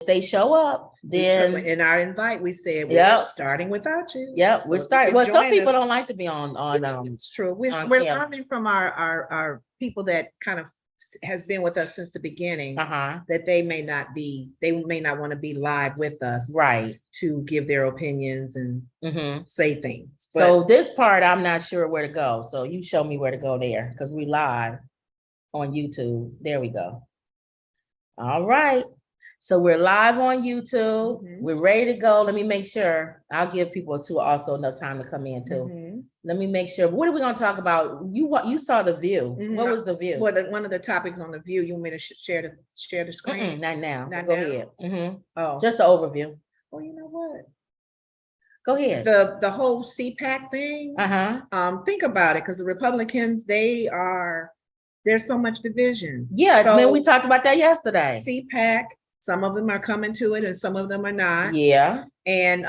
they show up, then in our invite, we said, we're Yep. starting without you. yep, So we're if you starting. could Well, some join people us- don't like to be on It's true. We're camera. learning from our people that kind of has been with us since the beginning, that they may not want to be live with us, right. to give their opinions and say things. So this part, I'm not sure where to go. So you show me where to go there, because we live on YouTube. There we go. All right. So we're live on YouTube. We're ready to go. Let me make sure. I'll give people too also enough time to come in too. Let me make sure. What are we going to talk about? You saw the view. What was the view? Well, one of the topics on the view. You want me to share the screen? Not now. Not go now? ahead. Oh, just the overview. well, you know what? Go ahead. The whole CPAC thing. Think about it, because the Republicans, there's so much division. Yeah, so, man, we talked about that yesterday. CPAC, some of them are coming to it and some of them are not. Yeah. And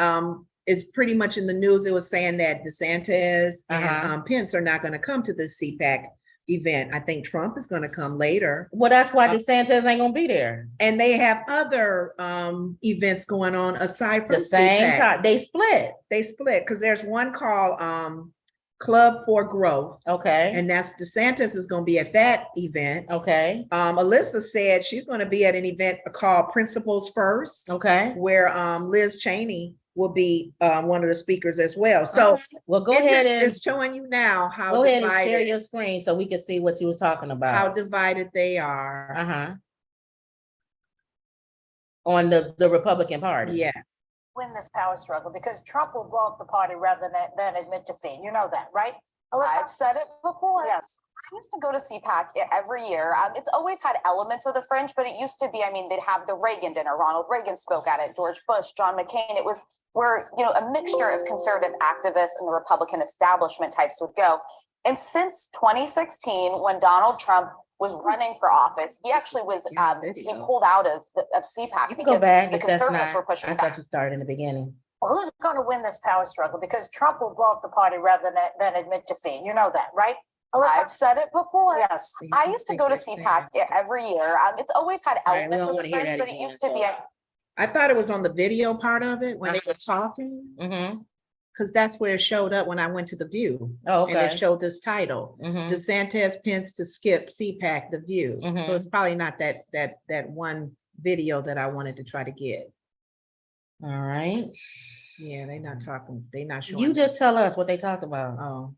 it's pretty much in the news. It was saying that DeSantis and Pence are not going to come to the CPAC event. I think Trump is going to come later. Well, that's why DeSantis ain't going to be there. And they have other events going on aside from the same CPAC. time. They split because there's one called Club for Growth. Okay. And that's DeSantis is going to be at that event. Okay. Alyssa said she's going to be at an event called Principles First. Okay. Where Liz Cheney will be one of the speakers as well. So well, go ahead and it's showing you now how go ahead and share your screen so we can see what you was talking about. How divided they are. On the Republican Party. Yeah. Win this power struggle because Trump will blow up the party rather than admit defeat. You know that, right? Alyssa? I've said it before. Yes. I used to go to CPAC every year. It's always had elements of the fringe, but it used to be, I mean, they'd have the Reagan dinner. Ronald Reagan spoke at it, George Bush, John McCain. It was where, a mixture of conservative activists and the Republican establishment types would go. And since 2016, when Donald Trump was running for office, he actually was, he pulled out of CPAC. You can go back the if that's conservatives not, were pushing I back. thought you started in the beginning. Well, who's going to win this power struggle? Because Trump will blow up the party rather than admit defeat. You know that, right? Alyssa? I've said it before. Yes. I used to go to CPAC every year. It's always had elements of the fringe, but it used to be. I thought it was on the video part of it when they were talking. Because that's where it showed up when I went to the View. Oh, okay. And it showed this title, DeSantis Pence to skip CPAC, the View. So it's probably not that one video that I wanted to try to get. All right. Yeah, they're not talking. They're not showing. You just tell us what they talked about. Oh,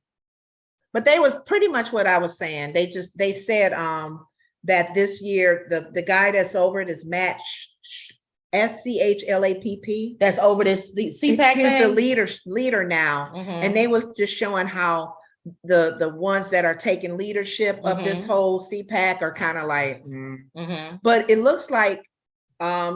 but they was pretty much what I was saying. They said that this year the guy that's over it is Matt SCHLAPP. That's over this the CPAC. He's the leader now, and they was just showing how the ones that are taking leadership of this whole CPAC are kind of like, but it looks like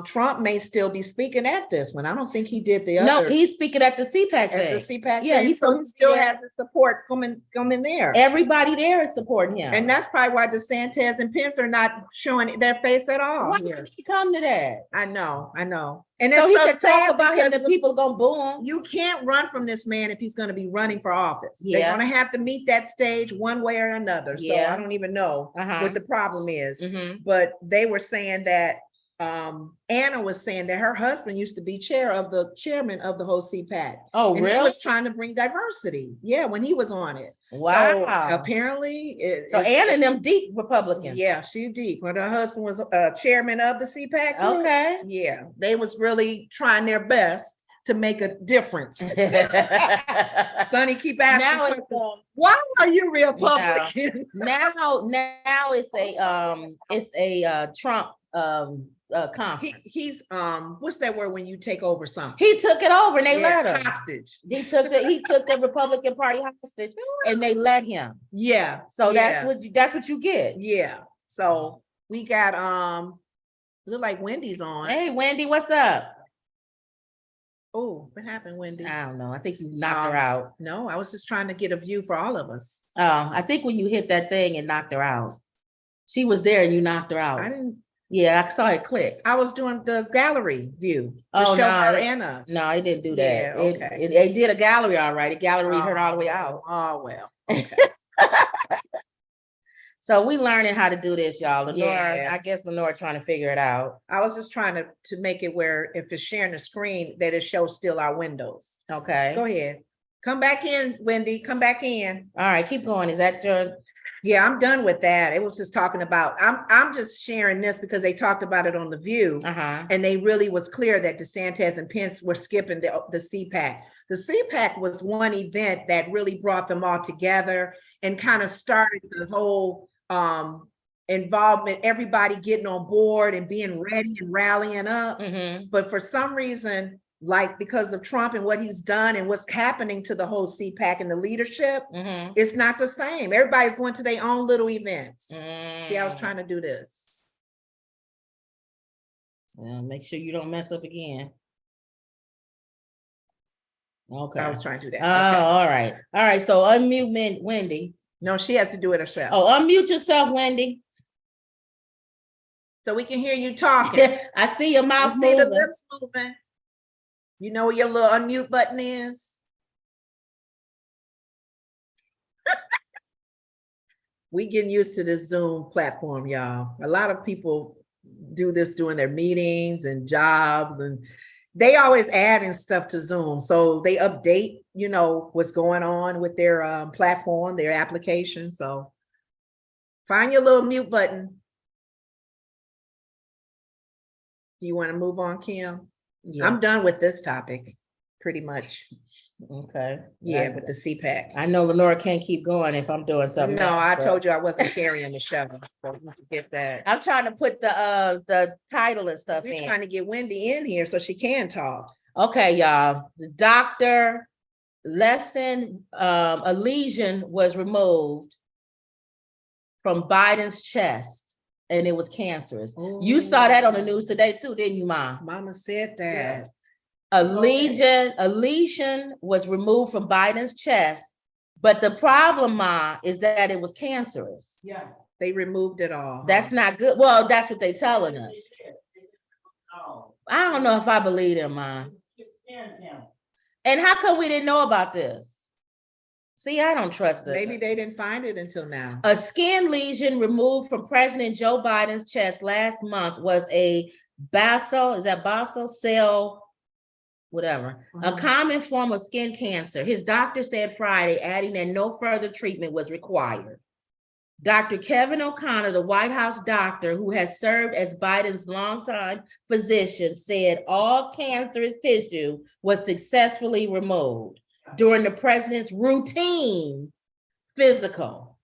Trump may still be speaking at this one. I don't think he did the other. No, he's speaking at the CPAC thing. At the CPAC Yeah, thing. he So he still has the support coming there. Everybody there is supporting him. And that's probably why DeSantis and Pence are not showing their face at all. Why did he come to that? I know. And so it's he so can sad talk about him, because the people are gonna boo him. you can't run from this man if he's going to be running for office. Yeah. They're going to have to meet that stage one way or another. So Yeah. I don't even know what the problem is. But They were saying that Anna was saying that her husband used to be chairman of the whole CPAC. oh, And really? he was trying to bring diversity. Yeah, when he was on it. Wow. So apparently, Anna and them deep Republicans. yeah, she's deep. When her husband was chairman of the CPAC group, Okay. yeah, they was really trying their best to make a difference. Sonny keep asking Now questions, why are you Republican? now it's a Trump conference. He's what's that word when you take over something? He took it over and they let him. Hostage. He took the Republican Party hostage and they let him. Yeah. So yeah. that's what you get. Yeah. So we got look like Wendy's on. Hey Wendy, what's up? Oh, what happened, Wendy? I don't know. I think you knocked her out. No, I was just trying to get a view for all of us. Oh, I think when you hit that thing, it knocked her out. She was there and you knocked her out. I didn't. Yeah, I saw it click. I was doing the gallery view. Oh, show no, her and us. No, it didn't do that. Yeah, okay. It did a gallery all right. The gallery hurt all the way out. Oh, well. Okay. So we learning how to do this, y'all. Lenora, Yeah. I guess Lenora trying to figure it out. I was just trying to make it where if it's sharing the screen, that it shows still our windows. Okay. Go ahead. Come back in, Wendy. Come back in. All right, keep going. Is that your? Yeah, I'm done with that. It was just talking about, I'm just sharing this because they talked about it on The View. Uh-huh. And they really was clear that DeSantis and Pence were skipping the CPAC. The CPAC was one event that really brought them all together and kind of started the whole involvement, everybody getting on board and being ready and rallying up. Mm-hmm. But for some reason, like because of Trump and what he's done and what's happening to the whole CPAC and the leadership, Mm-hmm. it's not the same. Everybody's going to their own little events. Mm. See, I was trying to do this. Well, make sure you don't mess up again. Okay. I was trying to do that. Oh, Okay. all right. All right. So unmute Wendy. No, she has to do it herself. Oh, unmute yourself, Wendy. So we can hear you talking. I see your mouth You see the moving. lips moving. You know where your little unmute button is? We getting used to this Zoom platform, y'all. A lot of people do this during their meetings and jobs, and they always adding stuff to Zoom. So they update, you know, what's going on with their platform, their application. So find your little mute button. Do you want to move on, Kim? Yeah. I'm done with this topic, pretty much. Okay. Yeah, with the CPAC. I know Lenora can't keep going if I'm doing something. No, I else, so. told you I wasn't carrying the shovel. So you can get that. I'm trying to put the title and stuff We're in. trying to get Wendy in here so she can talk. Okay, y'all. The doctor lesson, a lesion was removed from Biden's chest, and it was cancerous. You saw that on the news today too, didn't you, Mom? Mama said that. A lesion was removed from Biden's chest, but the problem, Ma, is that it was cancerous. Yeah. They removed it all. That's not good. Well, that's what they're telling us. I don't know if I believe them, Ma. And how come we didn't know about this? See, I don't trust it. Maybe they didn't find it until now. A skin lesion removed from President Joe Biden's chest last month was a basal cell, whatever, a common form of skin cancer. His doctor said Friday, adding that no further treatment was required. Dr. Kevin O'Connor, the White House doctor who has served as Biden's longtime physician, said all cancerous tissue was successfully removed during the president's routine physical.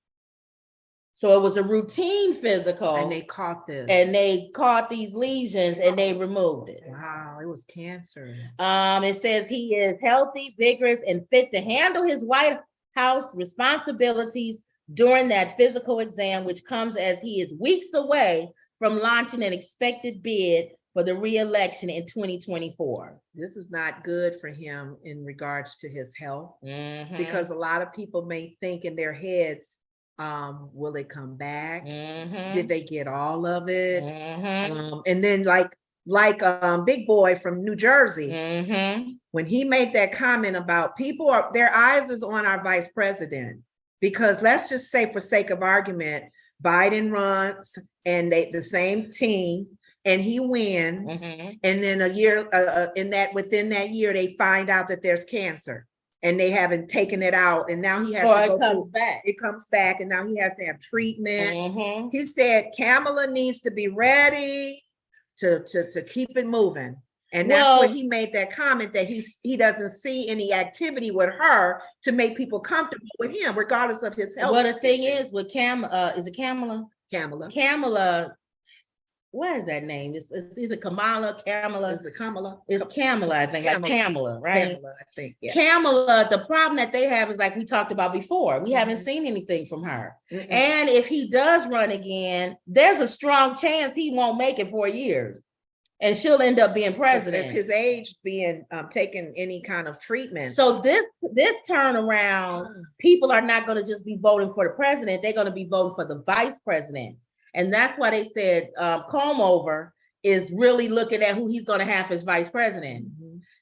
So it was a routine physical. And they caught this. And they caught these lesions and they removed it. Wow, it was cancerous. It says he is healthy, vigorous, and fit to handle his White House responsibilities during that physical exam, which comes as he is weeks away from launching an expected bid for the re-election in 2024. This is not good for him in regards to his health, Mhm. because a lot of people may think in their heads, will it come back? Mhm. Did they get all of it? Mhm. And then like Big Boy from New Jersey, Mhm. when he made that comment about their eyes is on our vice president, because let's just say for sake of argument, Biden runs and the same team and he wins. Mhm. And then a year within that year, they find out that there's cancer and they haven't taken it out. And now he has to go back. it comes back and now he has to have treatment. Mhm. He said Kamala needs to be ready to keep it moving. And that's Well, when he made that comment that he doesn't see any activity with her to make people comfortable with him, regardless of his health. well, the thing is with is it Kamala? Kamala. Kamala, what is that name? It's either Kamala, Kamala. Is it Kamala? It's Kamala, I think, like Kamala, right? Kamala, I think, yeah. Kamala, the problem that they have is like we talked about before. We haven't seen anything from her. Mm-mm. And if he does run again, there's a strong chance he won't make it 4 years. And she'll end up being president. If his age being taking any kind of treatment. So this turnaround, people are not going to just be voting for the president. They're going to be voting for the vice president. And that's why they said Comover is really looking at who he's going to have as vice president.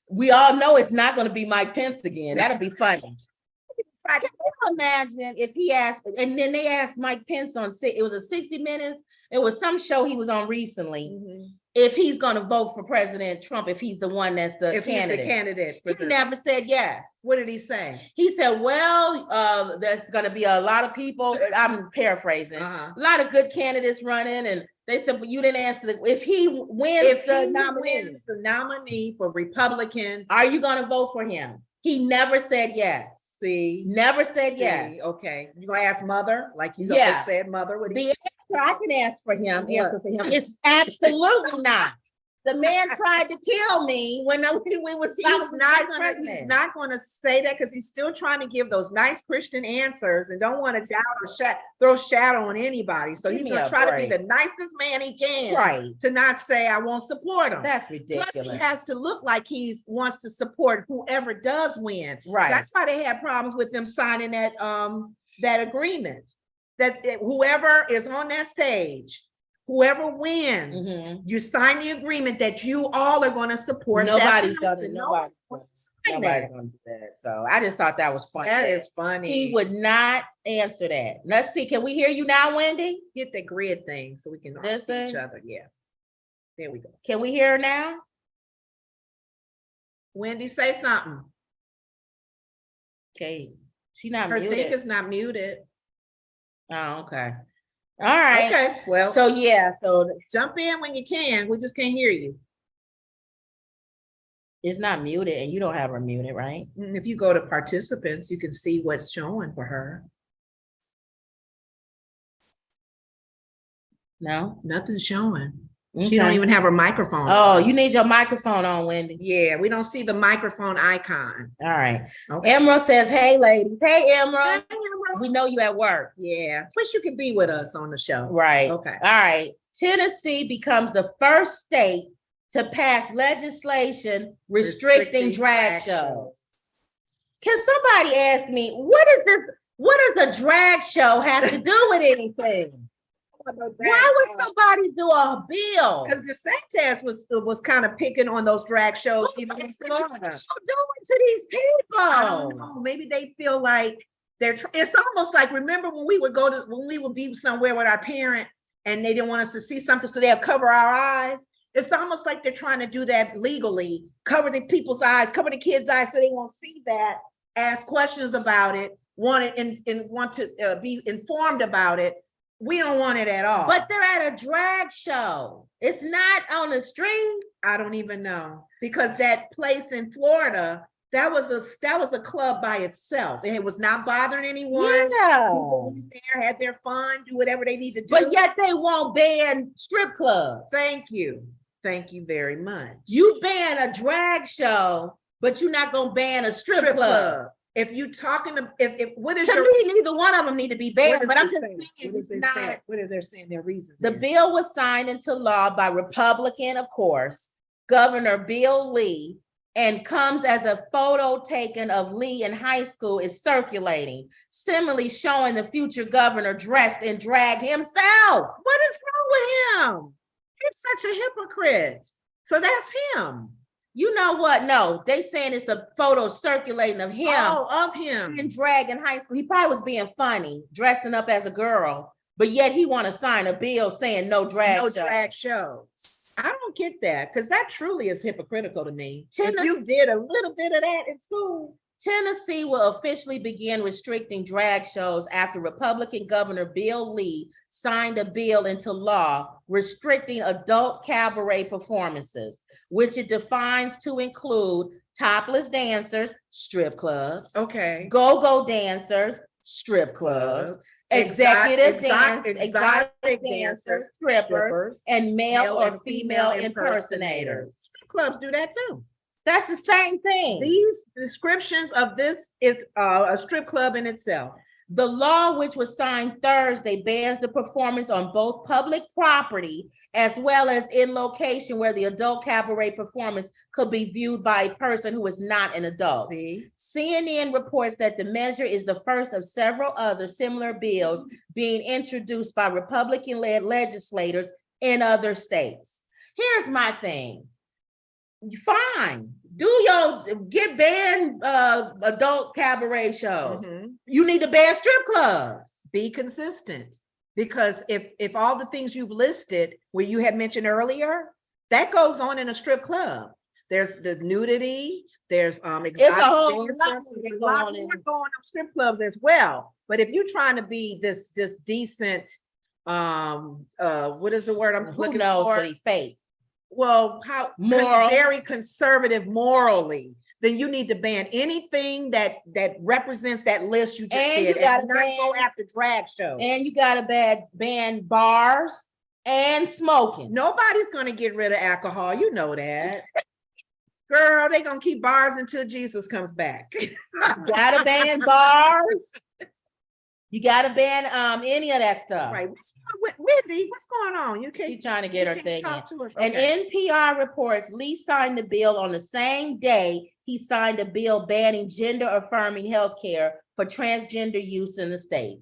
We all know it's not going to be Mike Pence again. That'll be funny. imagine if he asked, and then they asked Mike Pence on, it was a 60 Minutes. It was some show he was on recently. If he's going to vote for President Trump, if he's the one that's the candidate. He's the candidate. He never said yes. What did he say? He said, well, there's going to be a lot of people. I'm paraphrasing. A lot of good candidates running. And they said, but you didn't answer. If he wins the nominee for Republican, are you going to vote for him? He never said yes. See, never said yes. Okay, you gonna ask mother, like you said, mother. What the answer I can answer for him is absolutely not. The man tried to kill me when we was. He's not going to say that because he's still trying to give those nice Christian answers and don't want to doubt or throw shadow on anybody. So he's going to try to be the nicest man he can, right? To not say I won't support him. That's ridiculous. Plus, he has to look like he wants to support whoever does win. Right. That's why they had problems with them signing that that agreement. That whoever is on that stage. Whoever wins, you sign the agreement that you all are going to support. Nobody's going to do that. So I just thought that was funny. That is funny. He would not answer that. Let's see. Can we hear you now, Wendy? Hit the grid thing so we can all see each other. Yeah. There we go. Can we hear her now? Wendy, say something. Okay. She not Her muted. thing is not muted. Oh, okay. All right. Okay. Well, so jump in when you can. We just can't hear you. It's not muted, and you don't have her muted, right? If you go to participants, you can see what's showing for her. No, nothing's showing. Okay. She don't even have her microphone. Oh, you need your microphone on, Wendy. Yeah, we don't see the microphone icon. All right. Okay. Emerald says, "Hey, ladies. Hey, Emerald. We know you at work. Yeah. Wish you could be with us on the show. Right. Okay. All right. Tennessee becomes the first state to pass legislation restricting drag shows. Can somebody ask me, what does a drag show have to do with anything? Why would somebody do a bill? Because DeSantis was kind of picking on those drag shows. What is the drag show doing to these people? I don't know. Maybe they feel like it's almost like, remember when we would be somewhere with our parent and they didn't want us to see something, so they'll cover our eyes. It's almost like they're trying to do that legally, cover the people's eyes, cover the kids' eyes so they won't see that, ask questions about it, want to be informed about it. We don't want it at all. But they're at a drag show. It's not on the string. I don't even know, because that place in Florida, that was a club by itself. And it was not bothering anyone. Yeah. People went there, had their fun, do whatever they need to do. But yet they won't ban strip clubs. Thank you. Thank you very much. You ban a drag show, but you're not gonna ban a strip club. If you talking to, if what is to me, neither one of them need to be banned. But I'm just saying, it's not. What are they saying? Their reasons. The bill was signed into law by Republican, of course, Governor Bill Lee, and comes as a photo taken of Lee in high school is circulating, similarly showing the future governor dressed in drag himself. What is wrong with him? He's such a hypocrite. So that's him. You know what? No, they saying it's a photo circulating of him. Oh, of him. In drag in high school. He probably was being funny, dressing up as a girl, but yet he want to sign a bill saying no drag shows. I don't get that, because that truly is hypocritical to me. If you did a little bit of that in school. Tennessee will officially begin restricting drag shows after Republican Governor Bill Lee signed a bill into law restricting adult cabaret performances, which it defines to include topless dancers, strip clubs, go-go dancers, strip clubs, exotic dancers, strippers, and male or female impersonators. Strip clubs do that too. That's the same thing. These descriptions of this is a strip club in itself. The law, which was signed Thursday, bans the performance on both public property as well as in location where the adult cabaret performance could be viewed by a person who is not an adult. CNN reports that the measure is the first of several other similar bills being introduced by Republican-led legislators in other states. Here's my thing. fine. Get banned adult cabaret shows. Mhm. You need to ban strip clubs. Be consistent, because if all the things you've listed, where you had mentioned earlier, that goes on in a strip club. There's the nudity, there's exotic whole dancers, lot there's a going lot on more in- going on strip clubs as well. But if you're trying to be this decent, what is the word I'm Who looking knows for? what he fake? Well, Moral. very conservative morally, then you need to ban anything that represents that list you just And said, you gotta and not go ban- after drag shows. And you got to ban bars and smoking. Nobody's gonna get rid of alcohol, you know that. Girl, they gonna keep bars until Jesus comes back. Gotta ban bars. You gotta ban any of that stuff. Right, Whitney, what's going on? You can't. She's trying to get you her can't thing in. talk to us. And Okay. NPR reports Lee signed the bill on the same day he signed a bill banning gender affirming health care for transgender use in the state.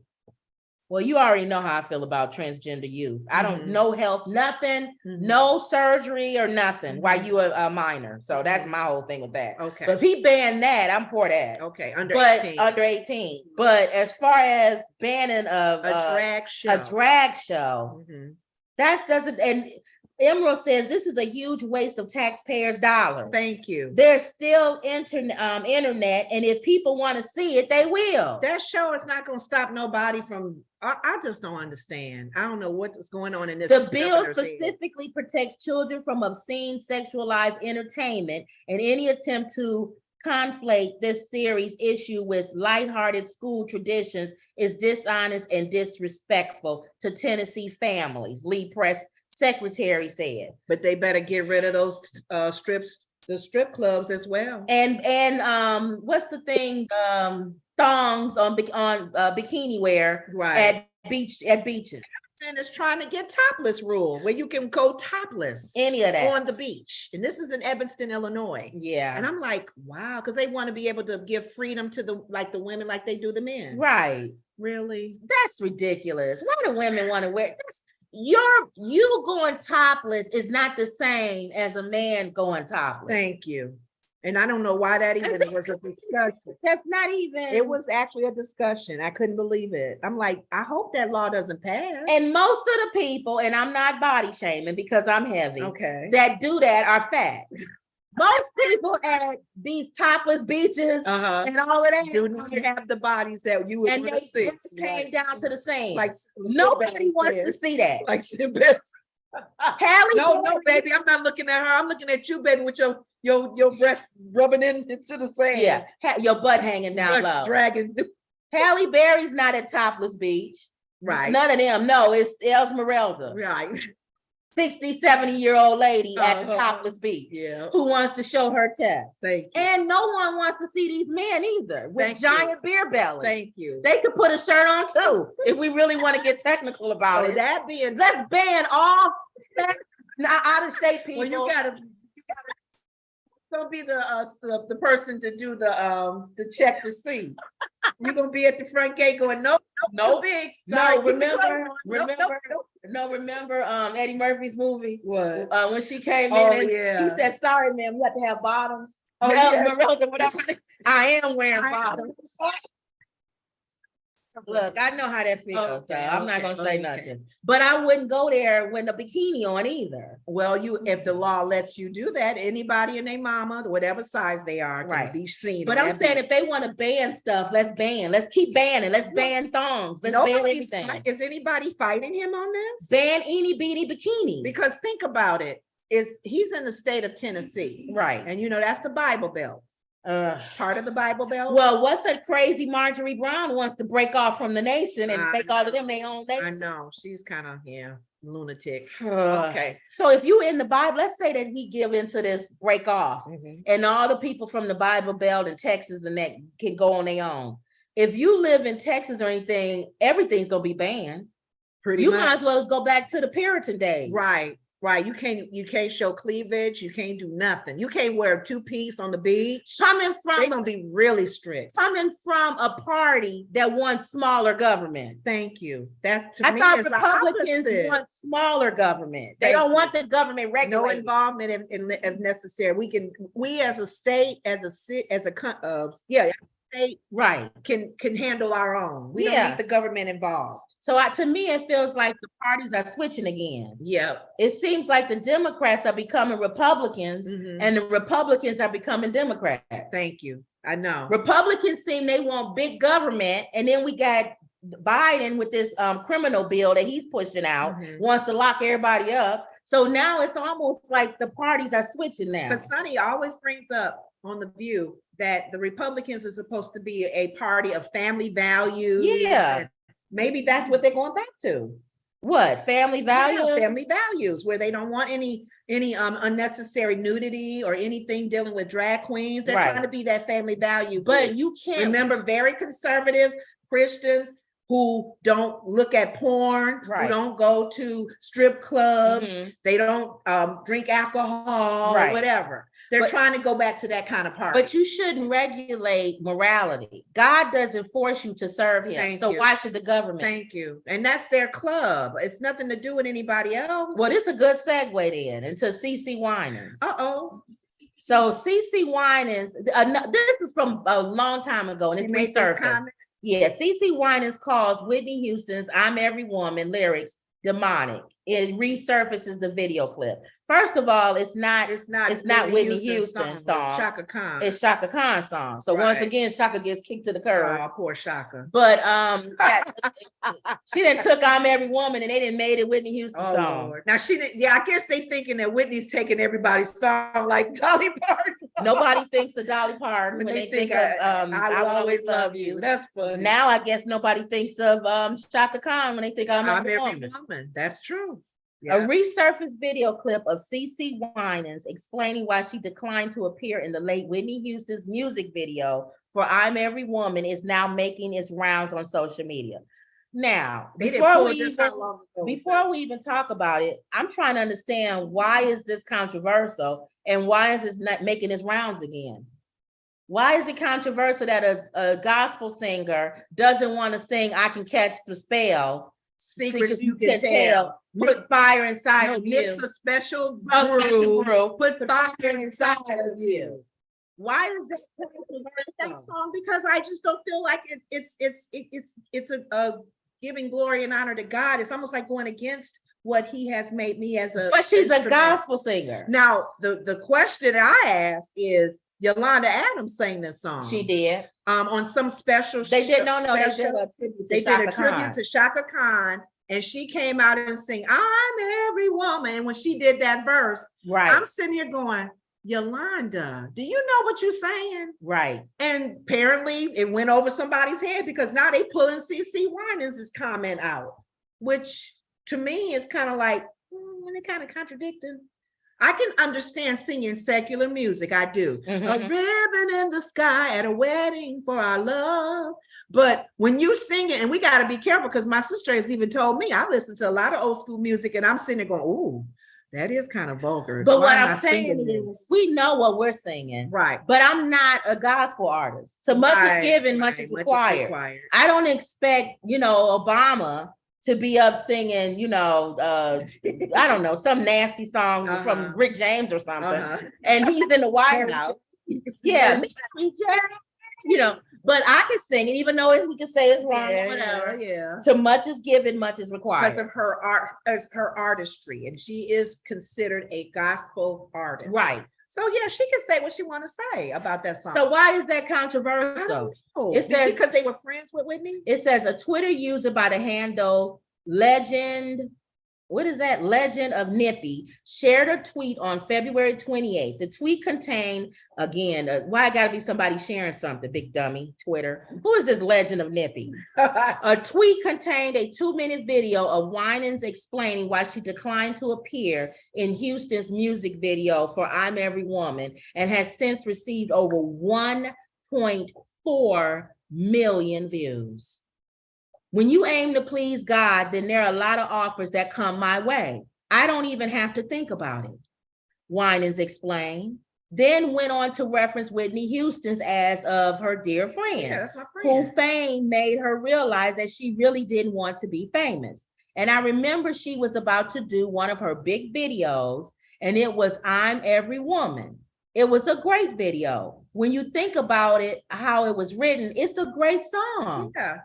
Well, you already know how I feel about transgender youth. I don't Mhm. know health, nothing, Mhm. no surgery or nothing while Mhm. you a minor. So that's Mhm. my whole thing with that. Okay. So if he banned that, I'm for that. Okay, under But 18. under 18. But as far as banning of A drag show. a drag show, Mhm. that doesn't, and Emerald says this is a huge waste of taxpayers' dollars. Thank you. There's still internet, and if people want to see it, they will. That show is not gonna stop nobody from, I just don't understand. I don't know what's going on in this. The bill governor's head. specifically protects children from obscene sexualized entertainment, and any attempt to conflate this series issue with lighthearted school traditions is dishonest and disrespectful to Tennessee families, Lee Press Secretary said. But they better get rid of those the strip clubs as well. And what's the thing? Thongs on bikini wear Right. at beaches. And it's trying to get topless rule where you can go topless Any of that. on the beach. And this is in Evanston, Illinois. Yeah. And I'm like, wow, because they want to be able to give freedom to the women like they do the men. Right. Really? That's ridiculous. Why do women want to wear this? You going topless is not the same as a man going topless. Thank you. And I don't know why that even was a discussion. That's not even. It was actually a discussion. I couldn't believe it. I'm like, I hope that law doesn't pass. And most of the people, and I'm not body shaming because I'm heavy, okay, that do that are fat. Most people at these topless beaches and all of that do not have the bodies that you would and want to they see. breasts hang down to the same. Like Nobody wants to see that. Like Halle no, Berry- baby, I'm not looking at her. I'm looking at you, baby, with your breast rubbing into the sand. Yeah, your butt hanging down low. Dragging. Halle Berry's not at Topless Beach. Right. None of them. No, it's Esmeralda. Right. 60, 70-year-old lady at the Topless Beach. Yeah. Who wants to show her chest. Thank you. And no one wants to see these men either with Thank giant beer bellies. Thank you. They could put a shirt on too if we really want to get technical about So it. that being, Let's ban all fat, out of shape people. well, you gotta don't be the person to do the check to see. You're gonna be at the front gate going, nope, Nope. big. No, Sorry, keep the remember, clothes on. remember Eddie Murphy's movie? What? When she came Oh, in and yeah. he said, sorry, ma'am, you have to have bottoms. Oh, Mel- yes. Merelda, whatever. I am wearing bottoms. Look, I know how that feels, so I'm not gonna say nothing. But I wouldn't go there with a bikini on either. Well, if the law lets you do that, anybody and their mama, whatever size they are, can Right. be seen. But on I'm that saying beach. if they want to ban stuff, let's ban. Let's keep banning. Let's ban thongs. Let's ban Nobody's everything. is anybody fighting him on this? Ban any beanie bikinis. Because think about it, he's in the state of Tennessee, right. and that's the Bible Belt, part of the Bible Belt. Well, what's that crazy Marjorie Brown wants to break off from the nation and make all of them their own I nation? know she's kind of lunatic. Okay. Okay. So if you in the Bible, let's say that we give into this break off Mhm. and all the people from the Bible Belt and Texas and that can go on their own. If you live in Texas or anything, everything's gonna be banned. Pretty You much. might as well go back to the Puritan days. Right. Right. You can't show cleavage. You can't do nothing. You can't wear a 2-piece on the beach. Coming They're from gonna be really strict. a party that wants smaller government. Thank you. That's to I me thought it's the Republicans opposite. want smaller government. They Thank don't you. want the government No regulated. involvement if necessary. We as a state, as a state, Right. can handle our own. We don't Yeah. need the government involved. So to me, it feels like the parties are switching again. Yep. It seems like the Democrats are becoming Republicans Mhm. and the Republicans are becoming Democrats. Thank you. I know. Republicans seem they want big government, and then we got Biden with this criminal bill that he's pushing out, Mhm. wants to lock everybody up. So now it's almost like the parties are switching now. Because Sonny always brings up on The View that the Republicans are supposed to be a party of family values. Yeah. And maybe that's what they're going back to. What, family values? Yeah, family values, where they don't want any unnecessary nudity or anything dealing with drag queens. They're Right. trying to be that family value. But you can't remember, very conservative Christians who don't look at porn, Right. who don't go to strip clubs, Mhm. they don't drink alcohol Right. or whatever. They're But- trying to go back to that kind of party. But you shouldn't regulate morality. God doesn't force you to serve him. Thank So you. why should the government? Thank you. And that's their club. It's nothing to do with anybody else. Well, this is a good segue then into CC Winans. Uh-oh. So CC Winans, this is from a long time ago, and You it's made this resurfaced. comment? Yeah, CC Winans calls Whitney Houston's "I'm Every Woman" lyrics demonic. It resurfaces the video clip. First of all, it's not Whitney Houston's song. It's Shaka Khan. It's Shaka Khan's song. So once Right. again, Shaka gets kicked to the curb. Oh, poor Shaka. But she done took "I'm Every Woman" and they didn't made it Whitney Houston's Oh, song. Lord. Now she didn't. Yeah, I guess they thinking that Whitney's taking everybody's song like Dolly Parton. Nobody thinks of Dolly Parton when they think of I Will Always Love You. That's funny. Now I guess nobody thinks of Shaka Khan when they think I'm I'm Every Every Woman. Woman. That's true. A resurfaced video clip of CC Winans explaining why she declined to appear in the late Whitney Houston's music video for "I'm Every Woman" is now making its rounds on social media. Now, They didn't before pull we this even how long ago, before sis? we even talk about it, I'm trying to understand, why is this controversial and why is this not making its rounds again? Why is it controversial that a gospel singer doesn't want to sing "I Can Catch the Spell"? Secrets you can tell. Put fire inside No, of mix you. a special Brew. brew. Put fire inside of you. Why is that controversial? song? Because I just don't feel like it's a giving glory and honor to God. It's almost like going against what He has made me as a. But she's a instrument. gospel singer. Now the question I ask is, Yolanda Adams sang this song. She did. On some special. They did no. They did special- a tribute to They did Shaka a tribute Khan. to Shaka Khan, and she came out and sang "I'm Every Woman." And when she did that verse, Right. I'm sitting here going, Yolanda, do you know what you're saying? Right. And apparently it went over somebody's head, because now they pulling CC Winans' comment out, which to me is kind of like, they're kind of contradicting. I can understand singing secular music. I do. Mhm. A ribbon in the sky at a wedding for our love. But when you sing it, and we got to be careful, because my sister has even told me, I listen to a lot of old school music, and I'm sitting there going, ooh, that is kind of vulgar. But Why what am I I'm saying singing is, this? we know what we're singing, Right. but I'm not a gospel artist. So much Right, is given, much right, is required. required. I don't expect, Obama to be up singing, I don't know, some nasty song from Rick James or something. And he's in the White Mary House. James. Yeah, Mary James, but I can sing it, even though we can say it's wrong or whatever. Yeah. So much is given, much is required. Because of her art, as her artistry, and she is considered a gospel artist. Right. So yeah, she can say what she want to say about that song. So why is that I controversial? don't know. It says- because they were friends with Whitney. It says a Twitter user by the handle Legend of Nippy shared a tweet on February 28th. The tweet contained, again, why I gotta be somebody sharing something, big dummy, Twitter. Who is this Legend of Nippy? A tweet contained a 2-minute video of Winans explaining why she declined to appear in Houston's music video for "I'm Every Woman" and has since received over 1.4 million views. When you aim to please God, then there are a lot of offers that come my way. I don't even have to think about it. Winans explained. Then went on to reference Whitney Houston's as of her dear friend, Yeah, that's my who friend. fame made her realize that she really didn't want to be famous. And I remember she was about to do one of her big videos, and it was I'm Every Woman. It was a great video. When you think about it, how it was written, it's a great song. Yeah,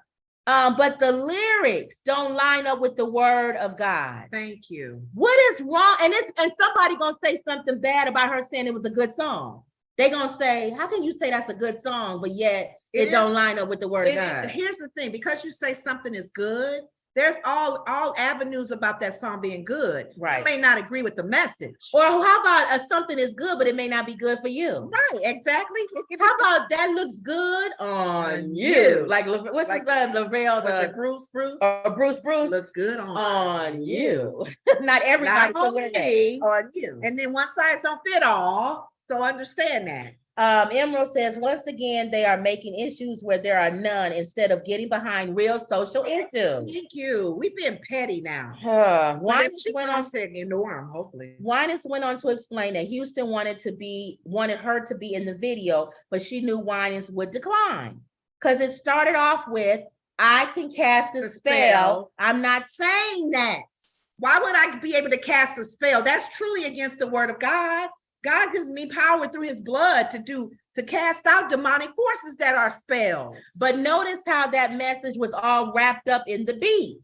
But the lyrics don't line up with the word of God. thank you. What is wrong? And somebody gonna say something bad about her saying it was a good song. They gonna say, how can you say that's a good song, but yet it don't line up with the word of God? Here's the thing, because you say something is good, there's all avenues about that song being good. Right. You may not agree with the message. Or how about something is good, but it may not be good for you? Right, exactly. How about that looks good on you? Like what's Like, his name? Lavelle, Was it Bruce? Bruce Looks good on you. Not everybody Not can wear on that. me. On you. And then one size don't fit all. So understand that. Emerald says, once again, they are making issues where there are none instead of getting behind real social issues. Thank you. We've been petty now. Winans She went on wants to ignore him, hopefully. Winans went on to explain that Houston wanted her to be in the video, but she knew Winans would decline. Because it started off with, I can cast a spell. I'm not saying that. Why would I be able to cast a spell? That's truly against the word of God. God gives me power through his blood to cast out demonic forces that are spells. But notice how that message was all wrapped up in the beat.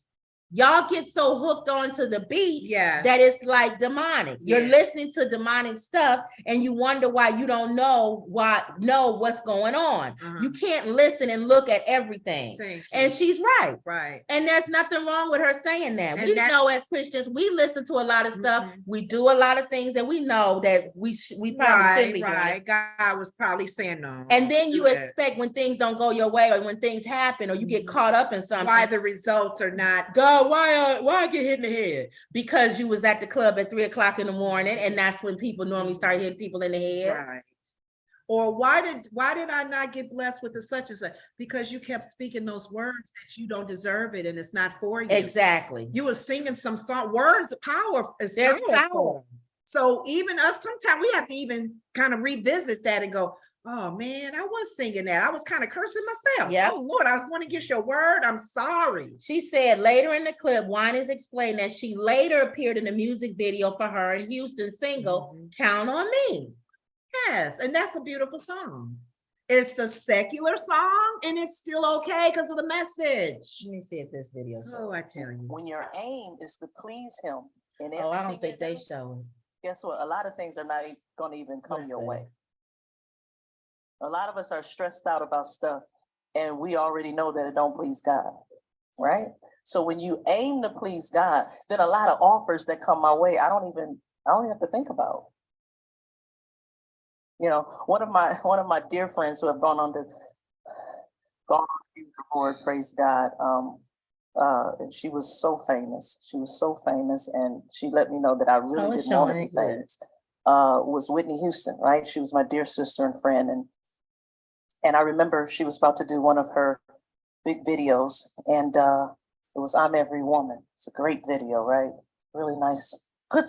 Y'all get so hooked onto the beat that it's like demonic. You're listening to demonic stuff and you wonder why you don't know what's going on. You can't listen and look at everything. And she's right. Right. And there's nothing wrong with her saying that. And We know as Christians, we listen to a lot of stuff. We do a lot of things that we know that we probably shouldn't be doing. God was probably saying no. And then you expect when things don't go your way or when things happen or you get caught up in something. Why the results are not. God, why I get hit in the head? Because you was at the club at 3:00 in the morning, and that's when people normally start hitting people in the head. Right. Or why did I not get blessed with the such and such? Because you kept speaking those words that you don't deserve it and it's not for you. Exactly. You were singing some song, words of power. There's power. So even us, sometimes we have to even kind of revisit that and go, oh man, I was singing that. I was kind of cursing myself. Yeah. Oh Lord, I was going against your word. I'm sorry. She said later in the clip, Winans explained that she later appeared in a music video for her and Houston's single, Count on Me. Yes, and that's a beautiful song. It's a secular song and it's still okay because of the message. Let me see if this video shows. Oh, I tell you. When your aim is to please him, and Oh, I don't think they show it. Guess what? A lot of things are not going to even come your way. A lot of us are stressed out about stuff, and we already know that it don't please God, right? So when you aim to please God, then a lot of offers that come my way, I don't even have to think about. You know, one of my dear friends who have gone on to the Lord, praise God. And she was so famous. She was so famous, and she let me know that I really didn't want to be famous. Was Whitney Houston, right? She was my dear sister and friend, and I remember she was about to do one of her big videos, and it was I'm Every Woman. It's a great video, right? Really nice. Good.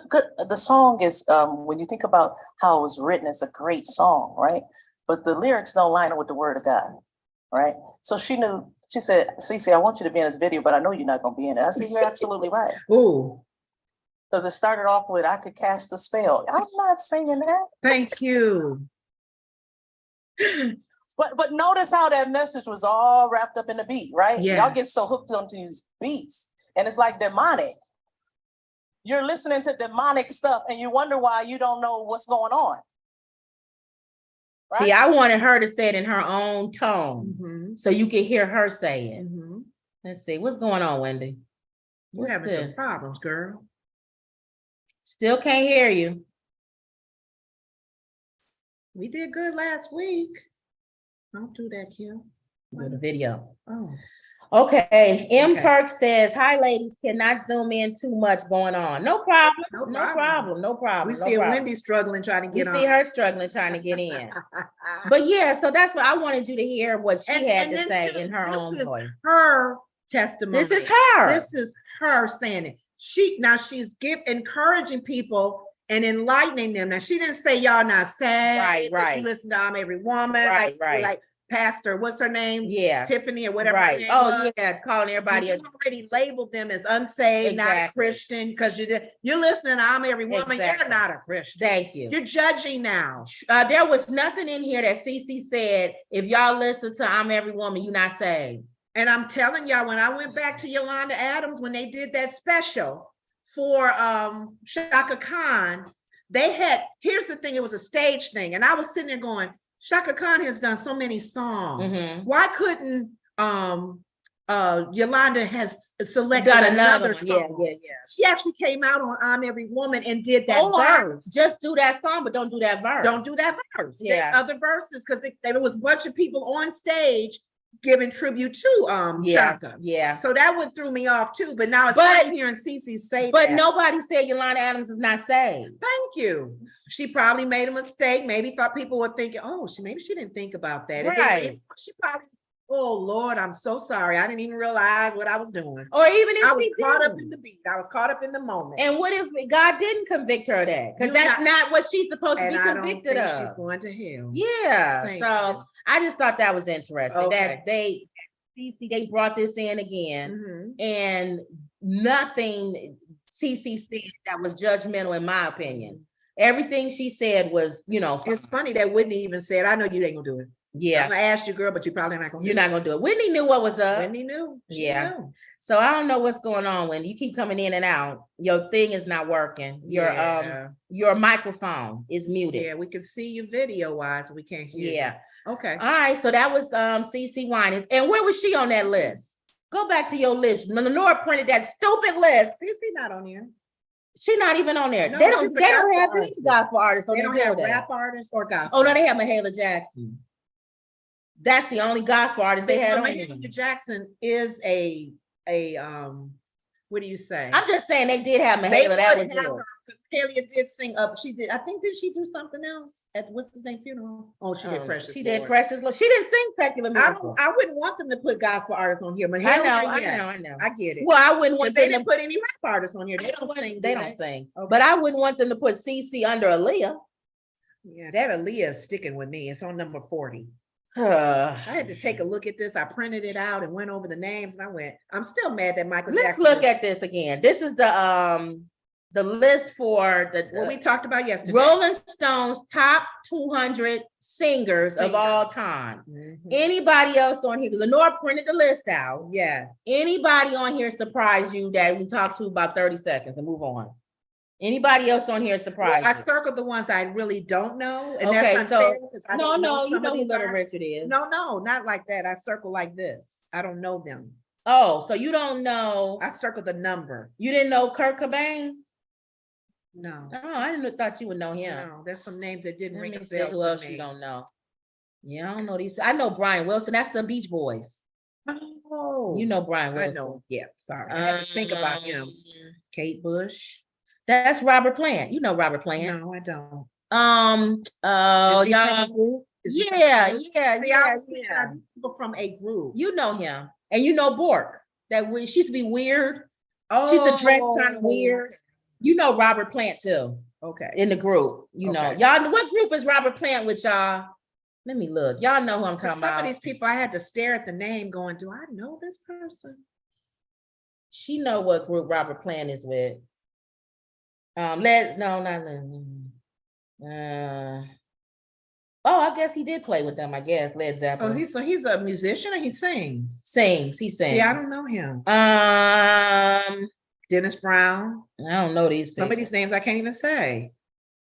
The song is, when you think about how it was written, it's a great song, right? But the lyrics don't line up with the word of God, right? So she knew, she said, Cece, I want you to be in this video, but I know you're not going to be in it. I said, you're absolutely right. Ooh. Because it started off with, I could cast a spell. I'm not singing that. Thank you. But notice how that message was all wrapped up in the beat, right? Yeah. Y'all get so hooked onto these beats, and it's like demonic. You're listening to demonic stuff, and you wonder why you don't know what's going on. Right? See, I wanted her to say it in her own tone, so you could hear her say it. Let's see, what's going on, Wendy? We're having some problems, girl. Still can't hear you. We did good last week. Don't do that, Kim. Do the video. Oh. Okay. Perk says, hi, ladies. Cannot zoom in too much going on. No problem. No problem. We see Wendy struggling trying to get on. We see her struggling trying to get in. But yeah, so that's what I wanted you to hear what she had to say in her own voice. Her testimony. This is her. This is her saying it. she's encouraging people and enlightening them. Now she didn't say y'all not sad. Right. You listen to I'm Every Woman. Right. Like Pastor, what's her name? Yeah. Tiffany or whatever. Her Right. name Oh, was. yeah. Calling everybody. You already labeled them as unsaved, not a Exactly. Christian, because you're listening to I'm Every Woman. Exactly. You're not a Christian. Thank you. You're judging now. There was nothing in here that CC said, if y'all listen to I'm Every Woman, you're not saved. And I'm telling y'all, when I went back to Yolanda Adams, when they did that special for Shaka Khan, here's the thing, it was a stage thing. And I was sitting there going, Shaka Khan has done so many songs. Mhm. Why couldn't Yolanda has selected Got another one. song? Yeah. She actually came out on I'm Every Woman and did that Or verse. just do that song, but don't do that verse. Don't do that verse. Yeah. There's other verses because there was a bunch of people on stage giving tribute to Shaka. Yeah. So that one threw me off too. But now it's But- funny hearing Cece say But that. nobody said Yolanda Adams is not saved. Thank you. She probably made a mistake. Maybe thought people were thinking, oh, maybe she didn't think about that. And then Right. she probably, oh Lord, I'm so sorry. I didn't even realize what I was doing. Or even if I was she caught up didn't. in the beat. I was caught up in the moment. And what if God didn't convict her of that? Because You're that's not what she's supposed to And be I don't convicted think of. she's going to hell. Yeah. Thank So you. I just thought that was interesting Okay. that they brought this in again, Mhm. and nothing CC said that was judgmental, in my opinion. Everything she said was, It's funny that Whitney even said, I know you ain't gonna do it. I'm yeah, gonna ask you, girl, but you probably not gonna you're do not gonna do it. Whitney knew what was it. up. Whitney knew. She Yeah. knew. So I don't know what's going on when you keep coming in and out. Your thing is not working. Your microphone is muted. Yeah, we can see you video wise, we can't hear Yeah. you. Okay. All right. So that was CC Winans. And where was she on that list? Go back to your list. Lenore printed that stupid list. Cece not on here. She's not even on there. No, they she's don't a have gospel any artist. gospel artists on They their don't have deal there. rap artists or gospel. Oh no, they have Mahalia Jackson. That's the only gospel artist they had on there. Mahalia Jackson is a what do you say? I'm just saying they did have They Mahalia. That would was have good. her because Mahalia did sing up. She did. I think did she do something else at what's his name funeral? Oh, she did Precious. She did Lord. Precious Lord. She didn't sing Secular Miracle. I wouldn't want them to put gospel artists on here. Mahalia, I know. I get it. Well, I wouldn't want They them didn't to put any rap artists on here. They don't sing. They do don't sing. Okay. But I wouldn't want them to put CC under Aaliyah. Yeah, that Aaliyah is sticking with me. It's on number 40. I had to take a look at this. I printed it out and went over the names, and I went, I'm still mad that Michael Let's Jackson. look at this again. This is the list for what we talked about yesterday. Rolling Stone's top 200 singers of all time. Mhm. Anybody else on here? Lenore printed the list out. Yeah. Anybody on here surprise you that we talked to about 30 seconds and move on? Anybody else on here surprise Well, I you? circled the ones I really don't know. And Okay, that's so- unfair because I No, don't you some know of who these Little are- Richard is. No, not like that. I circle like this. I don't know them. Oh, so you don't know, I circled the number. you didn't know Kurt Cobain? No. Oh, I didn't thought you would know him. No, there's some names that didn't Let ring me a see bell who to else me. you don't know. Yeah, I don't know these. I know Brian Wilson. That's the Beach Boys. Oh, You know Brian I Wilson. know. Yeah, sorry. I had to think about him. Um, Kate Bush. That's Robert Plant. You know Robert Plant. No, I don't. Oh, Is he from a y'all. group? Is he from a Yeah, group? yeah, See, yeah, I was thinking yeah. of these people from a group. You know him, and you know Bork. That when she used to be weird. She used to dress kind of weird. You know Robert Plant too. Okay. In the group, you know. Okay. Y'all, what group is Robert Plant with y'all? Let me look. Y'all know who I'm talking Some about. of these people, I had to stare at the name going, do I know this person? She know what group Robert Plant is with. I guess he did play with them. I guess Led Oh, Zeppelin. he's a musician or he sings? He sings. See, I don't know him. I Dennis Brown. don't know these people. Some of these names I can't even say.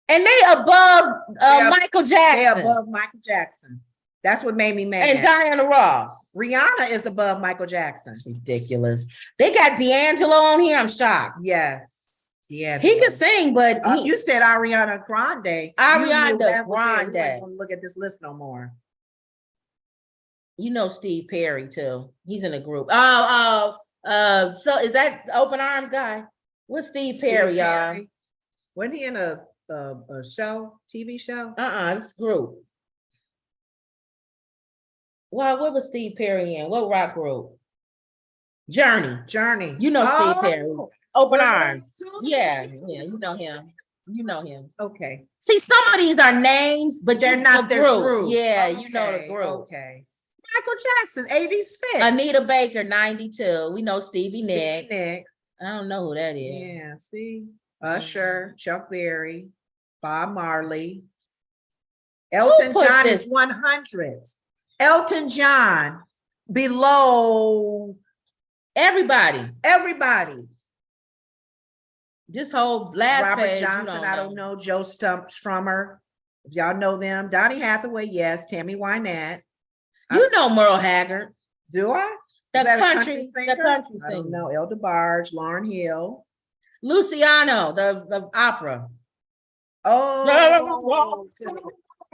And they above They're- Michael Jackson. They're above Michael Jackson. That's what made me mad. And Diana Ross. Rihanna is above Michael Jackson. It's ridiculous. They got D'Angelo on here. I'm shocked. Yes. Yeah. He can sing, but You said Ariana Grande. Ariana Grande. Grande. Look at this list no more. you know Steve Perry too. He's in a group. So is that Open Arms guy? What's Steve Perry, y'all? Wasn't he in a show, TV show? It's group. Well, what was Steve Perry in? What rock group? Journey. Journey. You know Steve Perry. Open Was Arms. that too? Yeah, you know him. You know him. Okay. See, some of these are names, but They're you- not the their group. Yeah, you know the Okay, group. Okay. Michael Jackson, 86. Anita Baker, 92. We know Stevie Nicks. Nicks. I don't know who that is. Yeah, see. Usher, Chuck Berry, Bob Marley. Elton put John this? is 100. Elton John below Everybody. everybody. This whole last Robert page, you Johnson, I don't know. Joe Strummer. If y'all know them. Donny Hathaway, yes. Tammy Wynette. You know Merle Haggard. Do I? The Is that a country singer? the country I don't singer. know. Elder Barge, Lauryn Hill. Luciano, the opera. Oh,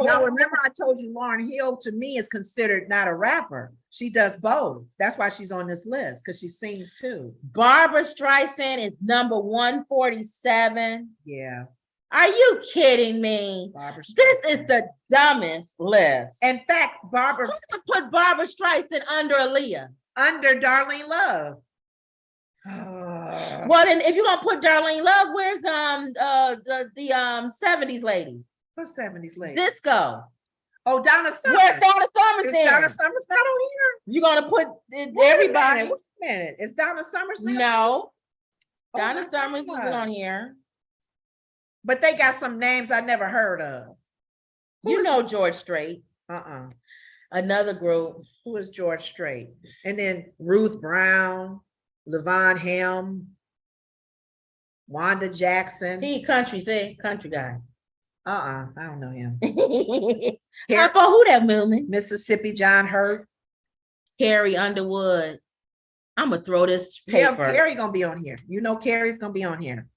now remember I told you Lauryn Hill to me is considered not a rapper. She does both. That's why she's on this list because she sings too. Barbara Streisand is number 147. Yeah, Are you kidding me? Barbara. This Streisand. is the dumbest list. In fact, Barbara who would put Barbara Streisand under Aaliyah? under Darlene Love. Well, then if you're gonna put Darlene Love, where's the 70s lady? What 70s lady? Disco. Oh, Donna Summer. Where's Donna Summers Is then? Donna Summers not on here? You're gonna put Wait everybody. a minute. Is Donna Summers not? No, Oh Donna my Summers God. isn't on here. But they got some names I never heard of. You is- know George Strait, Uh-uh. another group. Who is George Strait? And then Ruth Brown, Levon Helm, Wanda Jackson. He country, see, country guy. I don't know him. How about who that movement? Mississippi John Hurt. Carrie Underwood. I'm gonna throw this Yeah, paper. Carrie gonna be on here. You know Carrie's gonna be on here.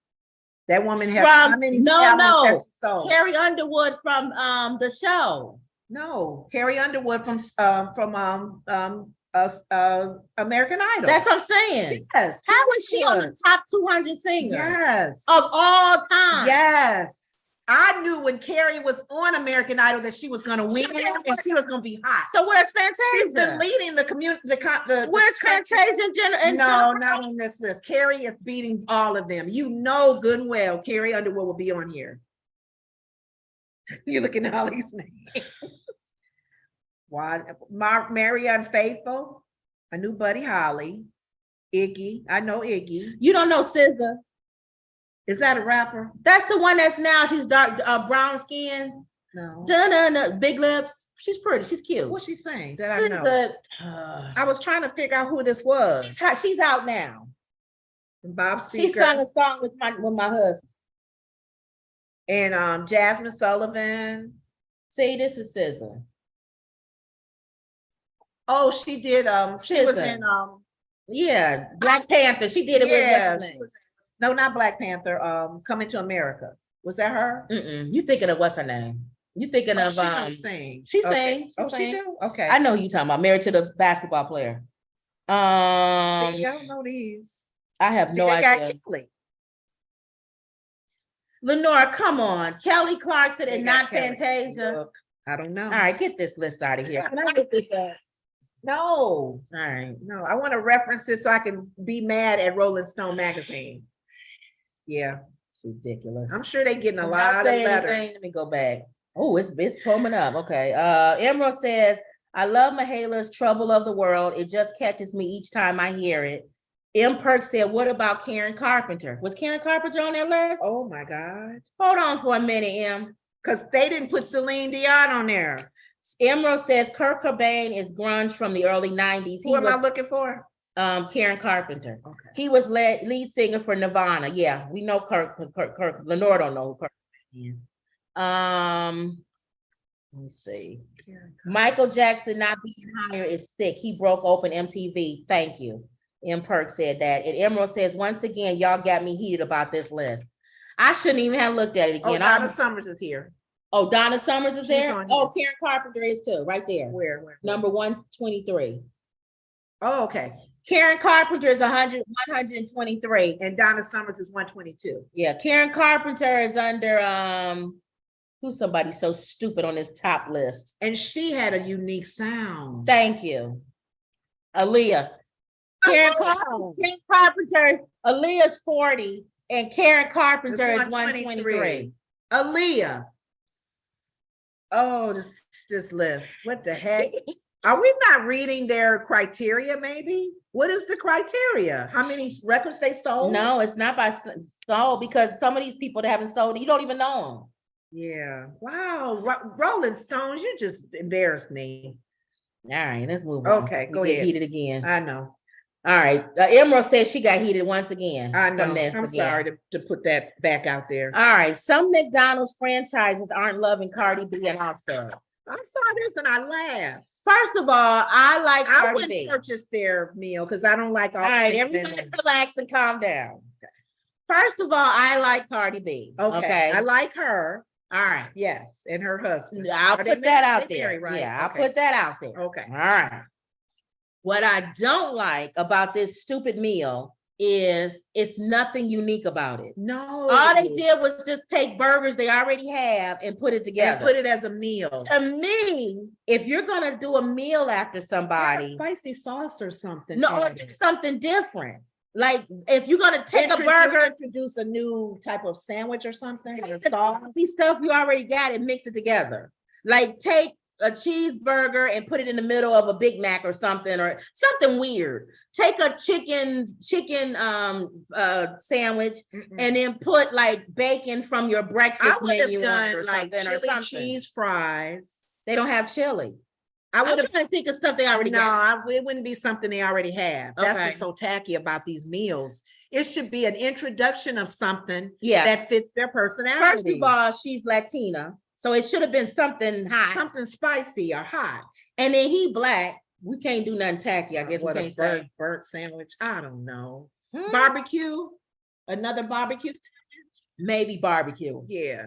That woman has From- how many no, albums no. has she sold? Carrie Underwood from the show. No, Carrie Underwood from American Idol. That's what I'm saying. yes. How is she on the top 200 singers Yes. of all time? Yes. I knew when Carrie was on American Idol that she was gonna win and she was gonna be hot. So where's she's been Fantasia? leading the community. Where's Fantasia and Jenna? No, not on this list. Carrie is beating all of them. You know good and well Carrie Underwood will be on here. You're looking at all these names. Why? Marianne Faithful. I knew Buddy Holly. Iggy. I know Iggy. You don't know SZA. Is that a rapper? That's the one that's now she's dark, brown skin, No. big lips. She's pretty. She's cute. What's she saying that I know? SZA, I was trying to figure out who this was. she's out now. Bob She Seger sung a song with my husband. and Jasmine Sullivan. See, this is SZA. Oh, she did. She was SZA. in Yeah, Black Panther. She did it yeah, with what's her she name? was- no, not Black Panther. Coming to America. Was that her? You thinking of what's her name? You thinking Oh, of she don't sing. she Okay. sang. Oh, she sang. do. Okay. I know who you talking about. Married to the basketball player. See, I don't know these. I have See, no they got idea. Kelly. Lenora, come on. Kelly Clarkson They and got not Kelly. Fantasia. Look, I don't know. All right, get this list out of here. Can I get this? No, All right. no. I want to reference this so I can be mad at Rolling Stone magazine. Yeah, It's ridiculous. I'm sure they getting a Did lot I of say letters. anything? Let me go back. Oh, it's coming up. Okay. Emerald says, I love Mahala's Trouble of the World. It just catches me each time I hear it. M. Perk said, what about Karen Carpenter? Was Karen Carpenter on that list? Oh my God. Hold on for a minute, M. Because they didn't put Celine Dion on there. Emerald says Kurt Cobain is grunge from the early 90s. Who am I looking for? Karen Carpenter. Okay. He was lead singer for Nirvana. Yeah, we know Kirk. Lenore don't know who Kirk is. Let me see. Michael Jackson not being higher is sick. He broke open MTV. Thank you. M. Perk said that. And Emerald says, once again, y'all got me heated about this list. I shouldn't even have looked at it Oh, again. Donna Summers is here. Oh, Donna Summers is She's there? on Oh, Karen Carpenter is too, right there. Where? Number 123. Oh, okay. Karen Carpenter is 123. And Donna Summers is 122. Yeah, Karen Carpenter is under who's somebody so stupid on this top list. And she had a unique sound. Thank you. Aaliyah. Karen Carpenter, Aaliyah's 40, and Karen Carpenter is 123. 123. Aaliyah. Oh, this list. What the heck? Are we not reading their criteria, maybe? What is the criteria? How many records they sold? No, it's not by sold, because some of these people that haven't sold, you don't even know Yeah. Wow. Rolling Stones, you just embarrassed me. them. All right, let's move on. Okay, We go get ahead. heated again. I know. All right. Emerald says she got heated once again. I from know. this I'm again. sorry to put that back out there. All right. Some McDonald's franchises aren't loving Cardi B and Offset. I saw this and I laughed. First of all, I like I Cardi wouldn't B. purchase their meal because I don't like all. All right, everybody relax and calm down. First of all, I like Cardi B. Okay. I like her. All right. Yes, and her husband. I'll Are put they that married? out They there. married, right? Yeah, I'll Okay. put that out there. Okay. All right. What I don't like about this stupid meal is it's nothing unique about it. No. All they did was just take burgers they already have and put it together. And put it as a meal. To me, if you're gonna do a meal after somebody, Spicy sauce or something. no, or do something different. Like if you're gonna take a burger, introduce a new type of sandwich or something. Or the sauce. coffee stuff you already got and mix it together. Like take a cheeseburger and put it in the middle of a Big Mac or something weird. Take a chicken sandwich and then put like bacon from your I breakfast would have menu done or like something or chili something. cheese fries. They don't have chili. I I'm would have. trying to think of stuff they already got. No, it wouldn't be something they already have. That's Okay. what's so tacky about these meals. It should be an introduction of something Yeah. that fits their personality. First of all, she's Latina, so it should have been something hot. something spicy or hot. And then he black. We can't do nothing tacky. I guess we What, a can't say. burnt sandwich. I don't know. Hmm, Barbecue. Another barbecue. maybe barbecue. Yeah.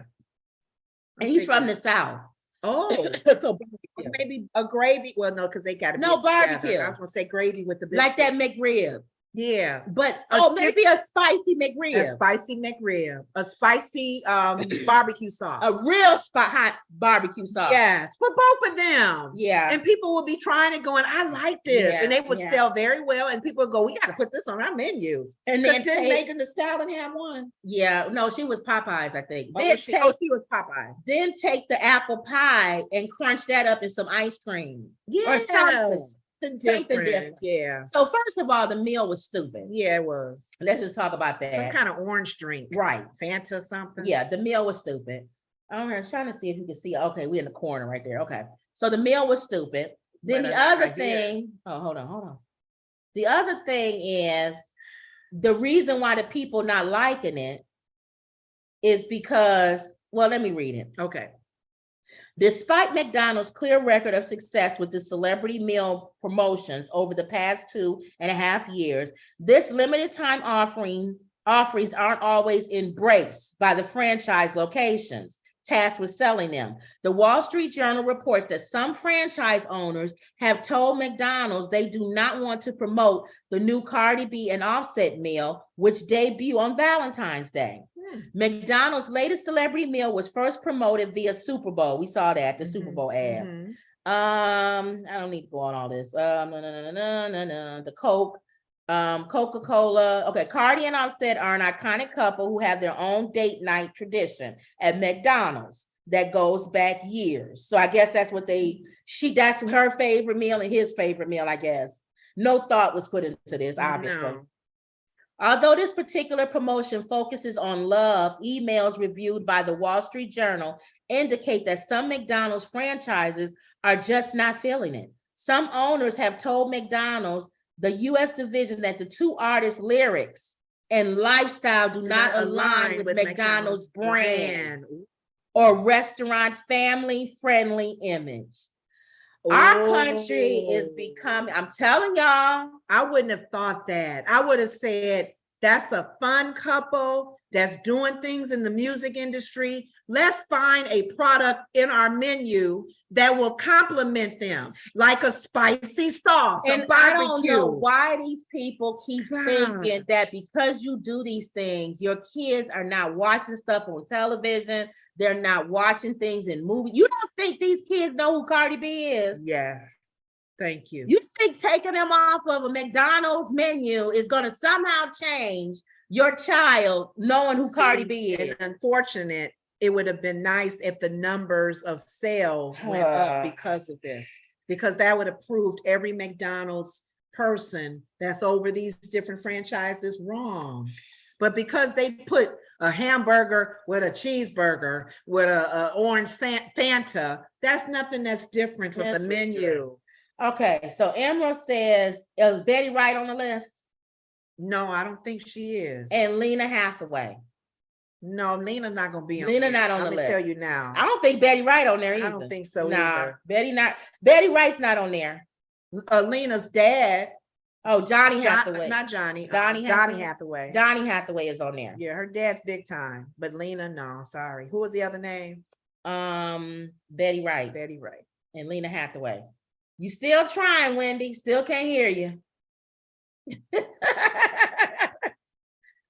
And he's from the South. Oh, So barbecue. maybe a gravy. Well, no, because they got to No, barbecue. I was gonna say gravy with the Like that biscuits. McRib. Yeah. But A maybe a spicy A McRib. spicy McRib, a spicy barbecue sauce. A real hot barbecue sauce. Yes, for both of them. Yeah. And people will be trying it, going, I like this. Yeah, And they would yeah. sell very well. And people would go, we got to put this on our menu. And Because then didn't take, Megan Thee Stallion have one? yeah, no, she was Popeyes, I think. Oh, Then she take, was Popeye. then take the apple pie and crunch that up in some ice cream. Yes. Something different. Yeah. So first of all, the meal was stupid. Yeah, it was. Let's just talk about Some that. kind of orange drink. Right. Fanta or something. Yeah, the meal was stupid. I was trying to see if you can see. Okay, we're in the corner right there. Okay. So the meal was stupid. Then But the that's other right here. thing, hold on. The other thing is the reason why the people not liking it is because, well, let me read it. Okay. Despite McDonald's clear record of success with the celebrity meal promotions over the past 2.5 years, this limited time offerings aren't always embraced by the franchise locations tasked with selling them. The Wall Street Journal reports that some franchise owners have told McDonald's they do not want to promote the new Cardi B and Offset meal, which debut on Valentine's Day. McDonald's latest celebrity meal was first promoted via Super Bowl. We saw that, the Super Bowl ad. Mhm. I don't need to go on all this. The Coke, Coca-Cola. Okay, Cardi and Offset are an iconic couple who have their own date night tradition at McDonald's that goes back years. So I guess that's what that's her favorite meal and his favorite meal, I guess. No thought was put into this, obviously. No. Although this particular promotion focuses on love, emails reviewed by the Wall Street Journal indicate that some McDonald's franchises are just not feeling it. Some owners have told McDonald's, the US division, that the two artists' lyrics and lifestyle do not align with McDonald's brand or restaurant family-friendly image. Our country is becoming, I'm telling y'all. I wouldn't have thought that. I would have said, that's a fun couple that's doing things in the music industry. Let's find a product in our menu that will complement them, like a spicy sauce, And a I don't barbecue. know why these people keep God. thinking that because you do these things, your kids are not watching stuff on television. They're not watching things in movies. You don't think these kids know who Cardi B is? Yeah. Thank you. You think taking them off of a McDonald's menu is going to somehow change your child knowing who Cardi B is? And unfortunate, it would have been nice if the numbers of sales went up because of this, because that would have proved every McDonald's person that's over these different franchises wrong. But because they put a hamburger with a cheeseburger with a orange Fanta, that's nothing that's different from the menu. Okay, so Emerald says, is Betty Wright on the list? No, I don't think she is. And Lena Hathaway. No, Lena's not gonna be on. Lena not on the Let me list. tell you now. I don't think Betty Wright on there either. I don't think so nah, either. Betty Wright's not on there. Lena's dad. Oh, Johnny Hathaway. Not Johnny. Donnie Hathaway. Donnie Hathaway is on there. Yeah, her dad's big time, but Lena, no, sorry. Who was the other name? Betty Wright. Betty Wright. And Lena Hathaway. You still trying, Wendy? Still can't hear you.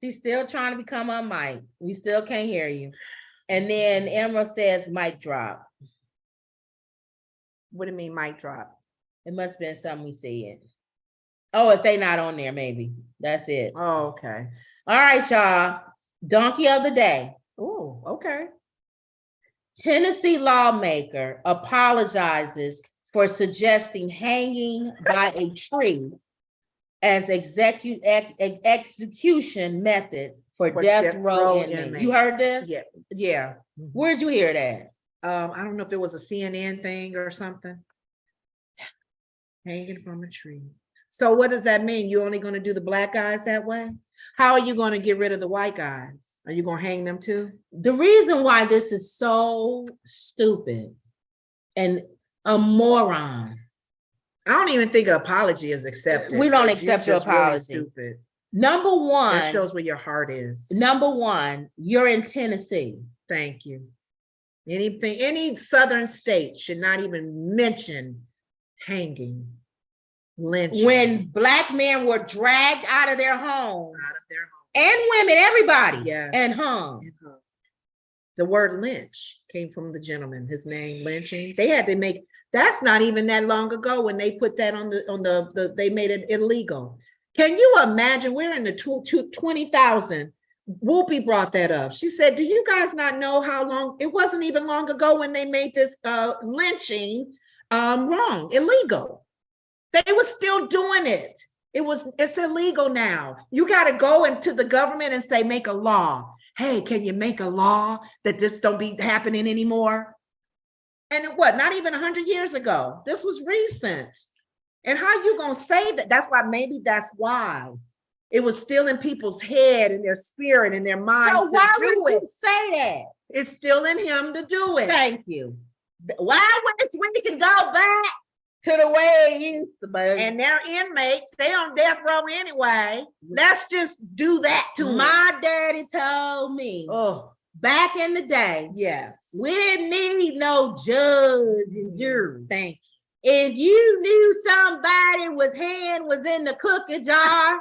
She's still trying to become a mic. We still can't hear you. And then Emerald says mic drop. What do you mean mic drop? It must have been something we said. Oh, if they not on there, maybe. That's it. Oh, okay. All right, y'all. Donkey of the day. Oh, okay. Tennessee lawmaker apologizes for suggesting hanging by a tree as execution method for death row inmates. You heard this? Yeah. Yeah. Where'd you hear that? I don't know if it was a CNN thing or something. Hanging from a tree. So what does that mean? You're only going to do the black guys that way? How are you going to get rid of the white guys? Are you going to hang them too? The reason why this is so stupid and a moron. I don't even think an apology is accepted. We don't accept your apology. Really stupid. Number one. That shows where your heart is. Number one, you're in Tennessee. Thank you. Any southern state should not even mention hanging, lynching. When black men were dragged out of their homes, and women, everybody, and hung. The word lynch came from the gentleman, his name, lynching. They had to make, that's not even that long ago when they put that on the they made it illegal. Can you imagine? We're in the 20,000. Whoopi brought that up. She said, do you guys not know how long, it wasn't even long ago when they made this lynching wrong, illegal. They were still doing it. It's illegal now. You got to go into the government and say, make a law. Hey, can you make a law that this don't be happening anymore? And what, not even 100 years ago. This was recent. And how you going to say that? That's why it was still in people's head and their spirit and their mind. So why would you say that? It's still in him to do it. Thank you. Why would we can go back to the way it used to be? And they're inmates. They on death row anyway. Let's just do that to them. My daddy told me, back in the day, yes, we didn't need no judge and jury. Thank you. If you knew somebody's hand was in the cookie jar,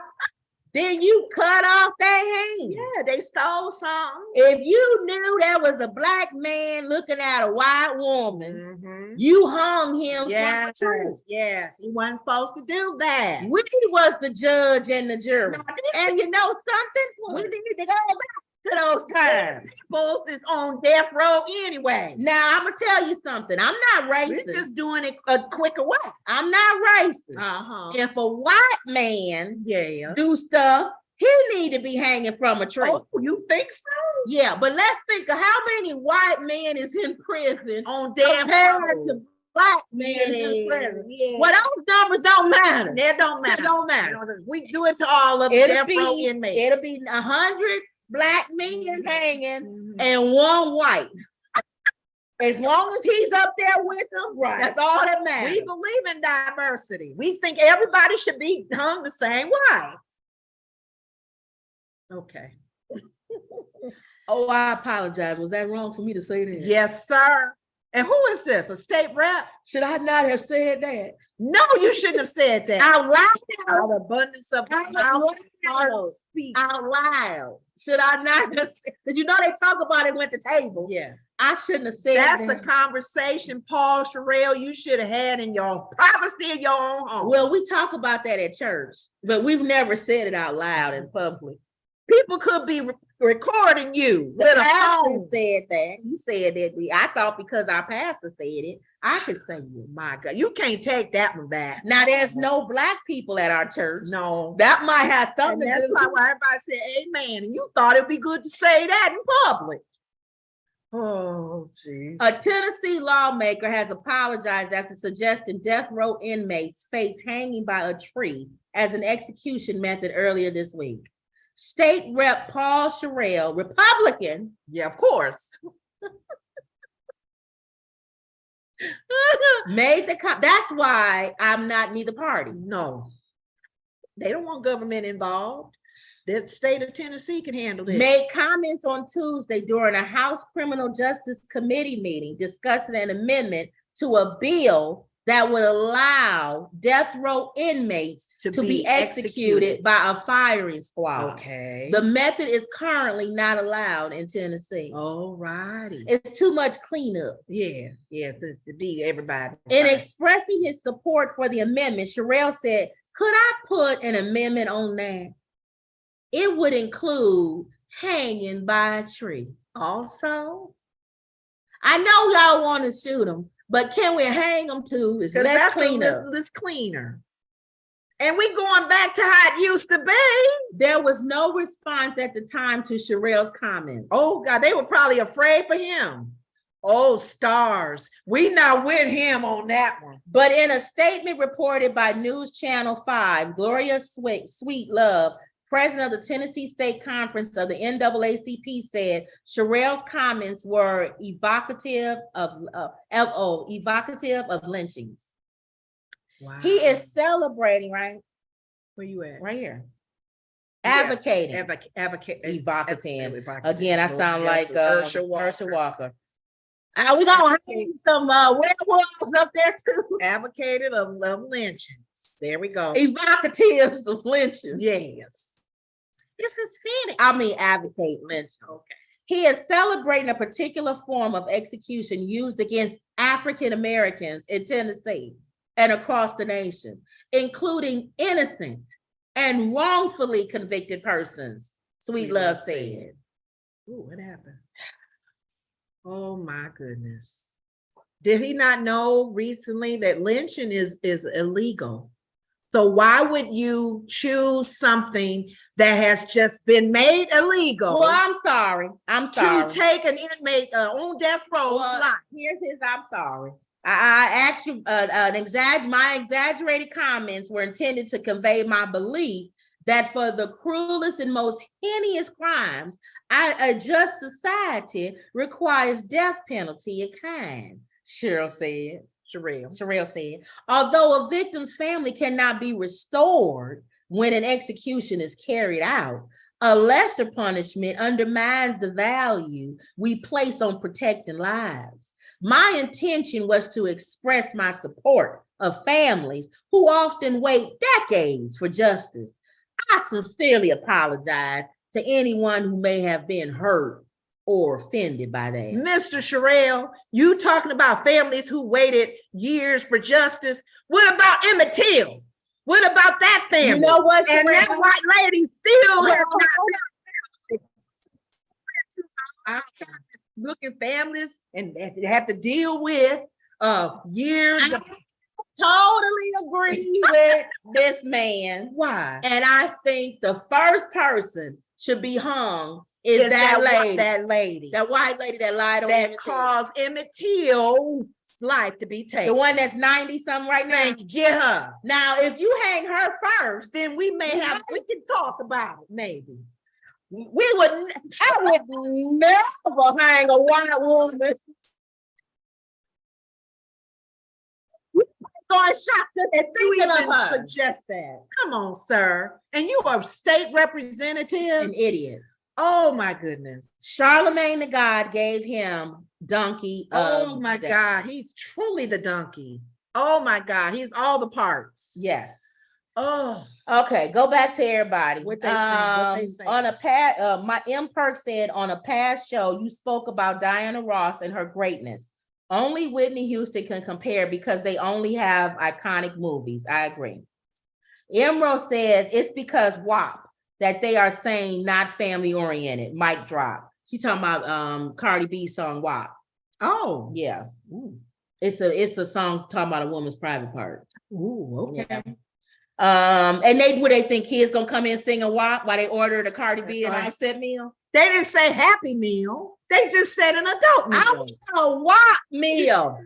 then you cut off their hand. Yeah, they stole some. If you knew there was a black man looking at a white woman, you hung him. Yes, yes. He wasn't supposed to do that. We was the judge and the jury. And you know something? We need to go back to those times. People is on death row anyway. Now I'm gonna tell you something. I'm not racist. We're just doing it a quicker way. I'm not racist. If a white man do stuff, he need to be hanging from a tree. Oh, you think so? Yeah, but let's think of how many white men is in prison on death row to black men in prison. Well, those numbers don't matter. They don't matter. It don't matter. We do it to all of death row inmates. It'll be 100 black men hanging and one white. As long as he's up there with them, right? That's all that matters. We believe in diversity. We think everybody should be hung the same way. Okay. Oh, I apologize. Was that wrong for me to say that? Yes, sir. And who is this? A state rep? Should I not have said that? No, you shouldn't have said that. Out loud. Out of abundance of out loud. Should I not have said? Because you know they talk about it at the table. Yeah. I shouldn't have said That's that. a conversation, Paul Sherrill, you should have had in your privacy of your own home. Well, we talk about that at church, but we've never said it out loud in public. People could be recording you The with a pastor phone. said that. You said that. I thought because our pastor said it, I could say it. My God, you can't take that one back. Now there's no black people at our church. No. That might have And something to that's do. why everybody said amen. And you thought it'd be good to say that in public. Oh, geez. A Tennessee lawmaker has apologized after suggesting death row inmates face hanging by a tree as an execution method earlier this week. State Rep Paul Sherrill, Republican, Yeah, of course. made the that's why I'm not neither party. No. They don't want government involved. The state of Tennessee can handle this. Made comments on Tuesday during a House Criminal Justice Committee meeting discussing an amendment to a bill that would allow death row inmates to be executed by a firing squad. Okay. The method is currently not allowed in Tennessee. All righty. It's too much cleanup. Yeah, to be everybody. In expressing his support for the amendment, Sherrill said, "Could I put an amendment on that? It would include hanging by a tree." Also, I know y'all want to shoot them, but can we hang them too? It's less cleanup. Less cleaner. And we going back to how it used to be. There was no response at the time to Sherrill's comments. Oh God, they were probably afraid for him. Oh, stars. We not with him on that one. But in a statement reported by News Channel 5, Gloria Sweet Love, president of the Tennessee State Conference of the NAACP, said Sherrill's comments were evocative of lynchings. Wow. He is celebrating, right? Where you at? Right here. Yeah. Advocating. Advocate. Evocative. Again, I sound like Herschel Herschel Walker. We gonna hang some werewolves up there too. Advocated of lynchings. There we go. Evocatives of lynching. Yes. It's Hispanic. I mean, advocate lynching. Okay. He is celebrating a particular form of execution used against African Americans in Tennessee and across the nation, including innocent and wrongfully convicted persons, Sweet Love said. Ooh, what happened? Oh my goodness. Did he not know recently that lynching is illegal? So why would you choose something that has just been made illegal? Well, I'm sorry. To take an inmate on death row's life. Here's his I'm sorry. I actually my exaggerated comments were intended to convey my belief that for the cruelest and most heinous crimes, a just society requires death penalty in kind, Sherrill said. Sherrill said, although a victim's family cannot be restored when an execution is carried out, a lesser punishment undermines the value we place on protecting lives. My intention was to express my support of families who often wait decades for justice. I sincerely apologize to anyone who may have been hurt or offended by that. Mr. Sherrill, you talking about families who waited years for justice. What about Emmett Till? What about that family? You know what? And that white lady still has not looking families and they have to deal with years. I totally agree with this man. Why? And I think the first person should be hung is that lady. That white lady that lied on that caused Emmett Till's life to be taken. The one that's 90 something right now. Get her. Now, if you hang her first, then we can talk about it, maybe. I would never hang a white woman. Going shocked and thinking of her. Suggest that. Come on, sir. And you are a state representative. An idiot. Oh my goodness. Charlemagne the God gave him donkey. Oh my God. He's truly the donkey. Oh my God. He's all the parts. Yes. Oh, Okay, go back to everybody. What they saying? What they saying? On a past, my M Perk said on a past show, you spoke about Diana Ross and her greatness. Only Whitney Houston can compare because they only have iconic movies. I agree. Emerald says it's because WAP that they are saying not family oriented. Mic drop. She talking about Cardi B song WAP. oh, Yeah. It's a song talking about a woman's private part. ooh, okay. Yeah. And they think kids gonna come in and sing a WAP while they order the Cardi B and Offset meal. They didn't say Happy Meal. They just said an adult meal. I want a WAP meal.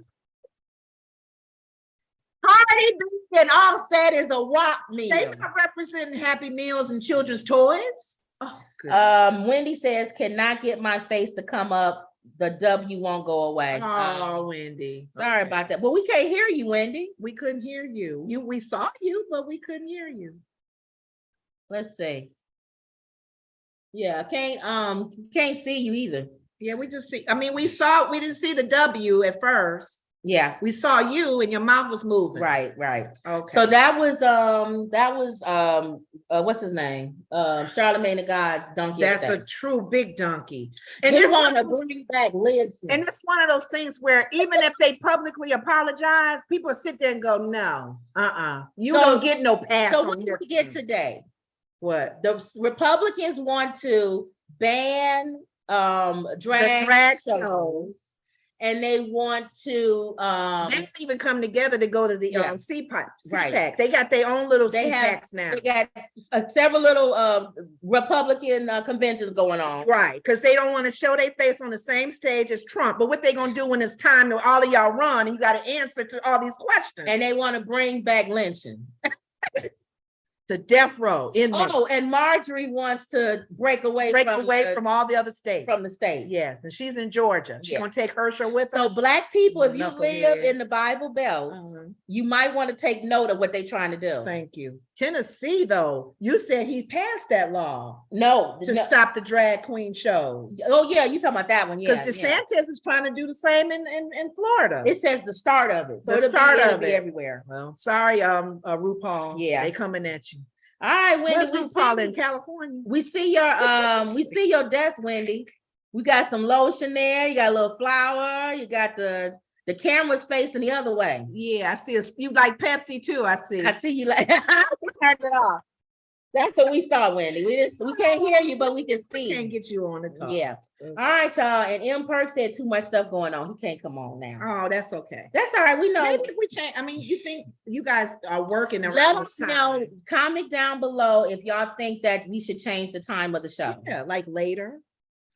Cardi B and Offset is a WAP They meal. not representing Happy Meals and children's toys. Oh, goodness. Wendy says, cannot get my face to come up. The W won't go away. Oh, Wendy. Sorry about that. But we can't hear you, Wendy. We couldn't hear you. We saw you, but we couldn't hear you. Let's see. Yeah, can't see you either. Yeah, we just see. I mean, we didn't see the W at first. Yeah. We saw you and your mouth was moving. Right. Okay. So that was what's his name? Charlemagne the God's donkey. That's effect. a true big donkey. And And they it's want to one- bring back lids. and it's one of those things where even if they publicly apologize, people sit there and go, no, you So- don't get no pass. So on what did your we get thing. today? What? The Republicans want to ban The drag drag shows, shows. and they want to They didn't even come together to go to the Yeah. CPAC. Right. They got their own little They have- CPACs now. they got several little Republican conventions going on. Right, because they don't want to show their face on the same stage as Trump. But what they gonna do when it's time to all of y'all run and you got to answer to all these questions? And they want to bring back lynching. the death row inmates Oh, and Marjorie wants to break away from all the other states. from the state. Yeah, and she's in Georgia. She's Yeah. gonna take Herschel with her. So Black people, if you Knucklehead. live in the Bible Belt, you might want to take note of what they're trying to do. Thank you. Tennessee, though, you said he passed that law No, to stop the drag queen shows. Oh yeah, you talking about that one? Yeah, Because yeah. DeSantis is trying to do the same in Florida. It says the start of it, so The it'll start it'll of be it. everywhere. Well, sorry, RuPaul. Yeah. They coming at you. All right, Wendy, Where's we RuPaul in see, California? we see your desk, Wendy. We got some lotion there. You got a little flour. You got the camera's facing the other way. Yeah, I see. You like Pepsi too? I see. I see you like turned it off. That's what we saw, Wendy. We can't hear you, but we can see. Can't get you on the talk. Yeah. All right, y'all. And M Perk said too much stuff going on. He can't come on now. Oh, that's okay. That's all right. We know. Maybe if we change. I mean, you think you guys are working around Let the us time. know. Comment down below if y'all think that we should change the time of the show. Yeah, like later.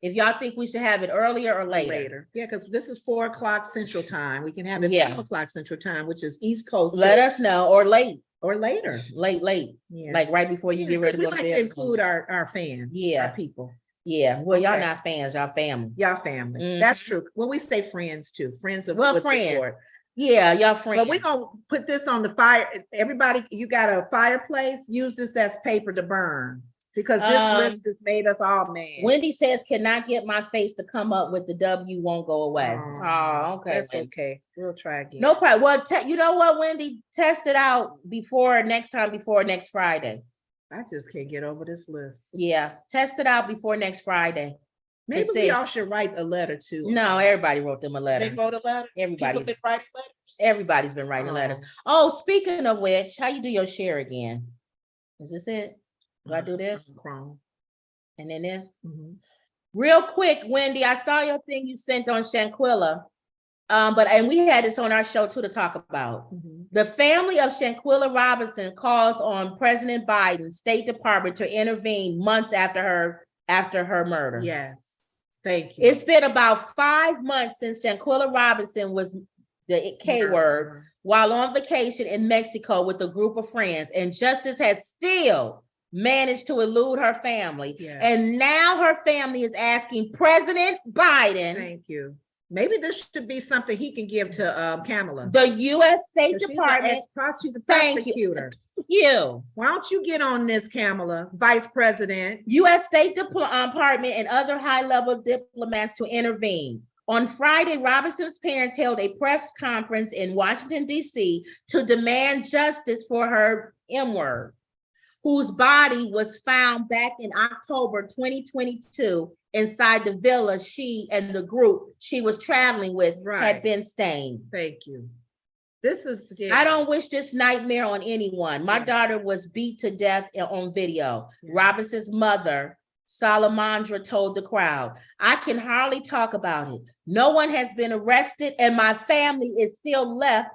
If y'all think we should have it earlier or later. Yeah, because this is 4:00 Central Time. We can have it Yeah. 5:00 Central Time, which is East Coast. Let 6, us know, or late, or later. late, Yeah, like right before you get ready to we go to like to bed. include our fans. Yeah. our people. Yeah, well, y'all Okay. not fans, y'all family. Y'all family. Mhm. That's true. Well, we say friends too. Friends of Well, with friends. support. Yeah, y'all friends. But we're gonna put this on the fire. Everybody, you got a fireplace, use this as paper to burn. Because this list has made us all mad. Wendy says, cannot get my face to come up with the W won't go away. Oh, okay. That's Wendy. okay. We'll try again. No problem. Well, you know what, Wendy? Test it out before next Friday. I just can't get over this list. Yeah, test it out before next Friday. Maybe see. we all should write a letter to. No, everybody wrote them a letter. They wrote a letter. Everybody, People been writing letters. everybody's been writing letters. Oh, speaking of which, how you do your share again? Is this it? Do I do this? Chrome. And then this? Mhm. Real quick, Wendy, I saw your thing you sent on Shanquilla. And we had this on our show too to talk about. Mhm. The family of Shanquilla Robinson calls on President Biden's State Department to intervene months after her murder. Yes. Thank you. It's been about 5 months since Shanquilla Robinson was the K word while on vacation in Mexico with a group of friends, and justice has still managed to elude her family. Yeah. And now her family is asking President Biden, Thank you. Maybe this should be something he can give to Kamala. the U.S. State She's a Department, she's a Thank you. prosecutor. you, Why don't you get on this, Kamala, Vice President? U.S. State Department and other high-level diplomats to intervene. On Friday, Robinson's parents held a press conference in Washington, D.C. to demand justice for her M-word, whose body was found back in October 2022 inside the villa she and the group she was traveling with had been staying. Thank you. This is I don't wish this nightmare on anyone. My daughter was beat to death on video. Robinson's mother, Salamandra, told the crowd, I can hardly talk about it. No one has been arrested, and my family is still left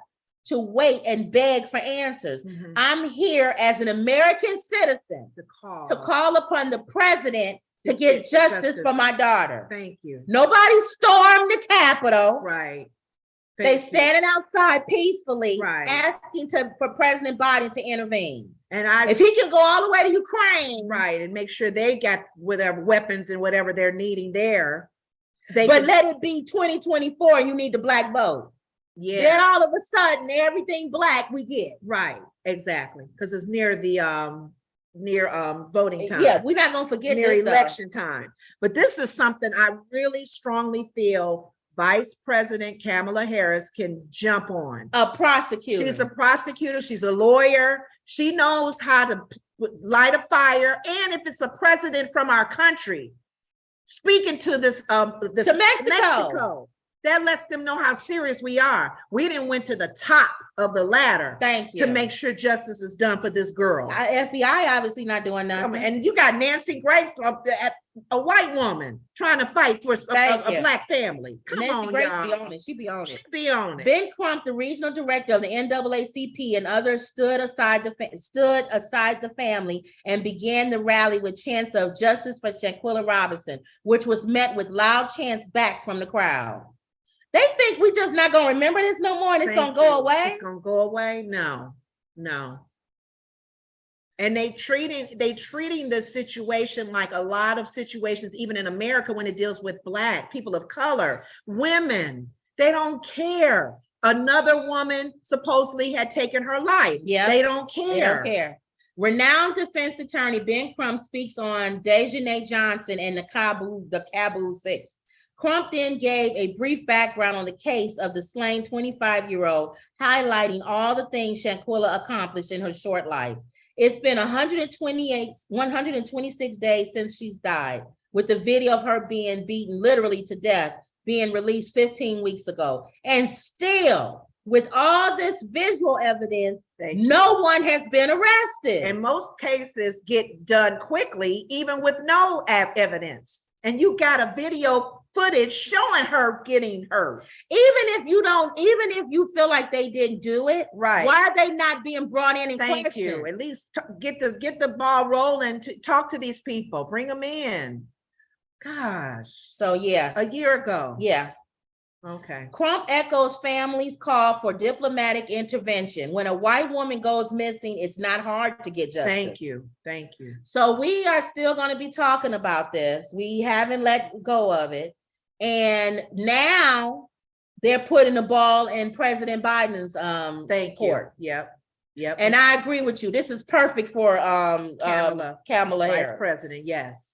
to wait and beg for answers. I'm here as an American citizen to call upon the president to get justice for my daughter. Thank you. Nobody stormed the Capitol. Right. They standing outside peacefully, asking for President Biden to intervene. And if he can go all the way to Ukraine, and make sure they got whatever weapons and whatever they're needing there. But let it be 2024, and you need the black vote. Yeah. Then all of a sudden, everything black we get. Right. Exactly. Because it's near the voting time. Yeah, we're not gonna forget near this election time. But this is something I really strongly feel Vice President Kamala Harris can jump on. A prosecutor. She's a prosecutor. She's a lawyer. She knows how to light a fire. And if it's a president from our country speaking to this, to Mexico, that lets them know how serious we are. We didn't went to the top of the ladder. Thank you. To make sure justice is done for this girl. FBI obviously not doing nothing. And you got Nancy Grace, a white woman, trying to fight for a black family. Come on, Grace y'all. be on it. She be on it. She be on it. Ben Crump, the regional director of the NAACP, and others stood aside the family and began the rally with chants of justice for Shanquella Robinson, which was met with loud chants back from the crowd. They think we just not gonna remember this no more, and it's gonna go away. It's gonna go away? No. And they treating the situation like a lot of situations, even in America, when it deals with Black people of color, women. They don't care. Another woman supposedly had taken her life. Yeah, they don't care. They don't care. Renowned defense attorney Ben Crump speaks on Dejanay Johnson and the Kabul Six. Crump then gave a brief background on the case of the slain 25-year-old, highlighting all the things Shanquella accomplished in her short life. It's been 126 days since she's died, with the video of her being beaten literally to death being released 15 weeks ago. And still, with all this visual evidence, no one has been arrested. And most cases get done quickly, even with no evidence. And you got a video footage showing her getting hurt. Even if you feel like they didn't do it, why are they not being brought in and questioned? Thank you. At least get the ball rolling, to talk to these people, bring them in. Gosh. So yeah, a year ago. Yeah. Okay. Crump echoes families' call for diplomatic intervention. When a white woman goes missing, it's not hard to get justice. Thank you. So we are still going to be talking about this. We haven't let go of it. And now they're putting the ball in President Biden's court. Yep. And I agree with you. This is perfect for Kamala Harris. Vice President, yes.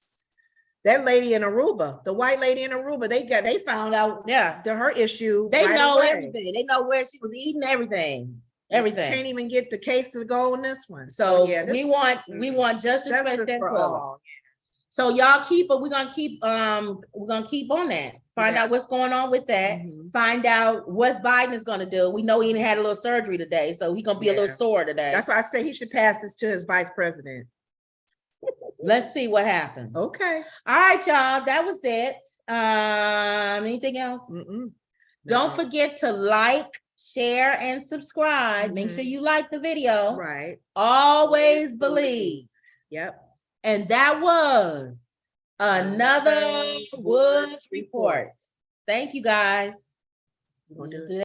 That lady in Aruba, the white lady in Aruba, they found out her issue. They know everything. They know where she was eating, everything. Can't even get the case to go on this one. So yeah, we want justice for all. So y'all we're gonna keep on that. Find out what's going on with that. Find out what Biden is gonna do. We know he had a little surgery today, so he's gonna be a little sore today. That's why I say he should pass this to his vice president. Let's see what happens. Okay. All right, y'all. That was it. Anything else? No. Don't forget to like, share, and subscribe. Make sure you like the video. Right. Always believe. Yep. And that was another Woods Report. Thank you, guys. We'll just do that.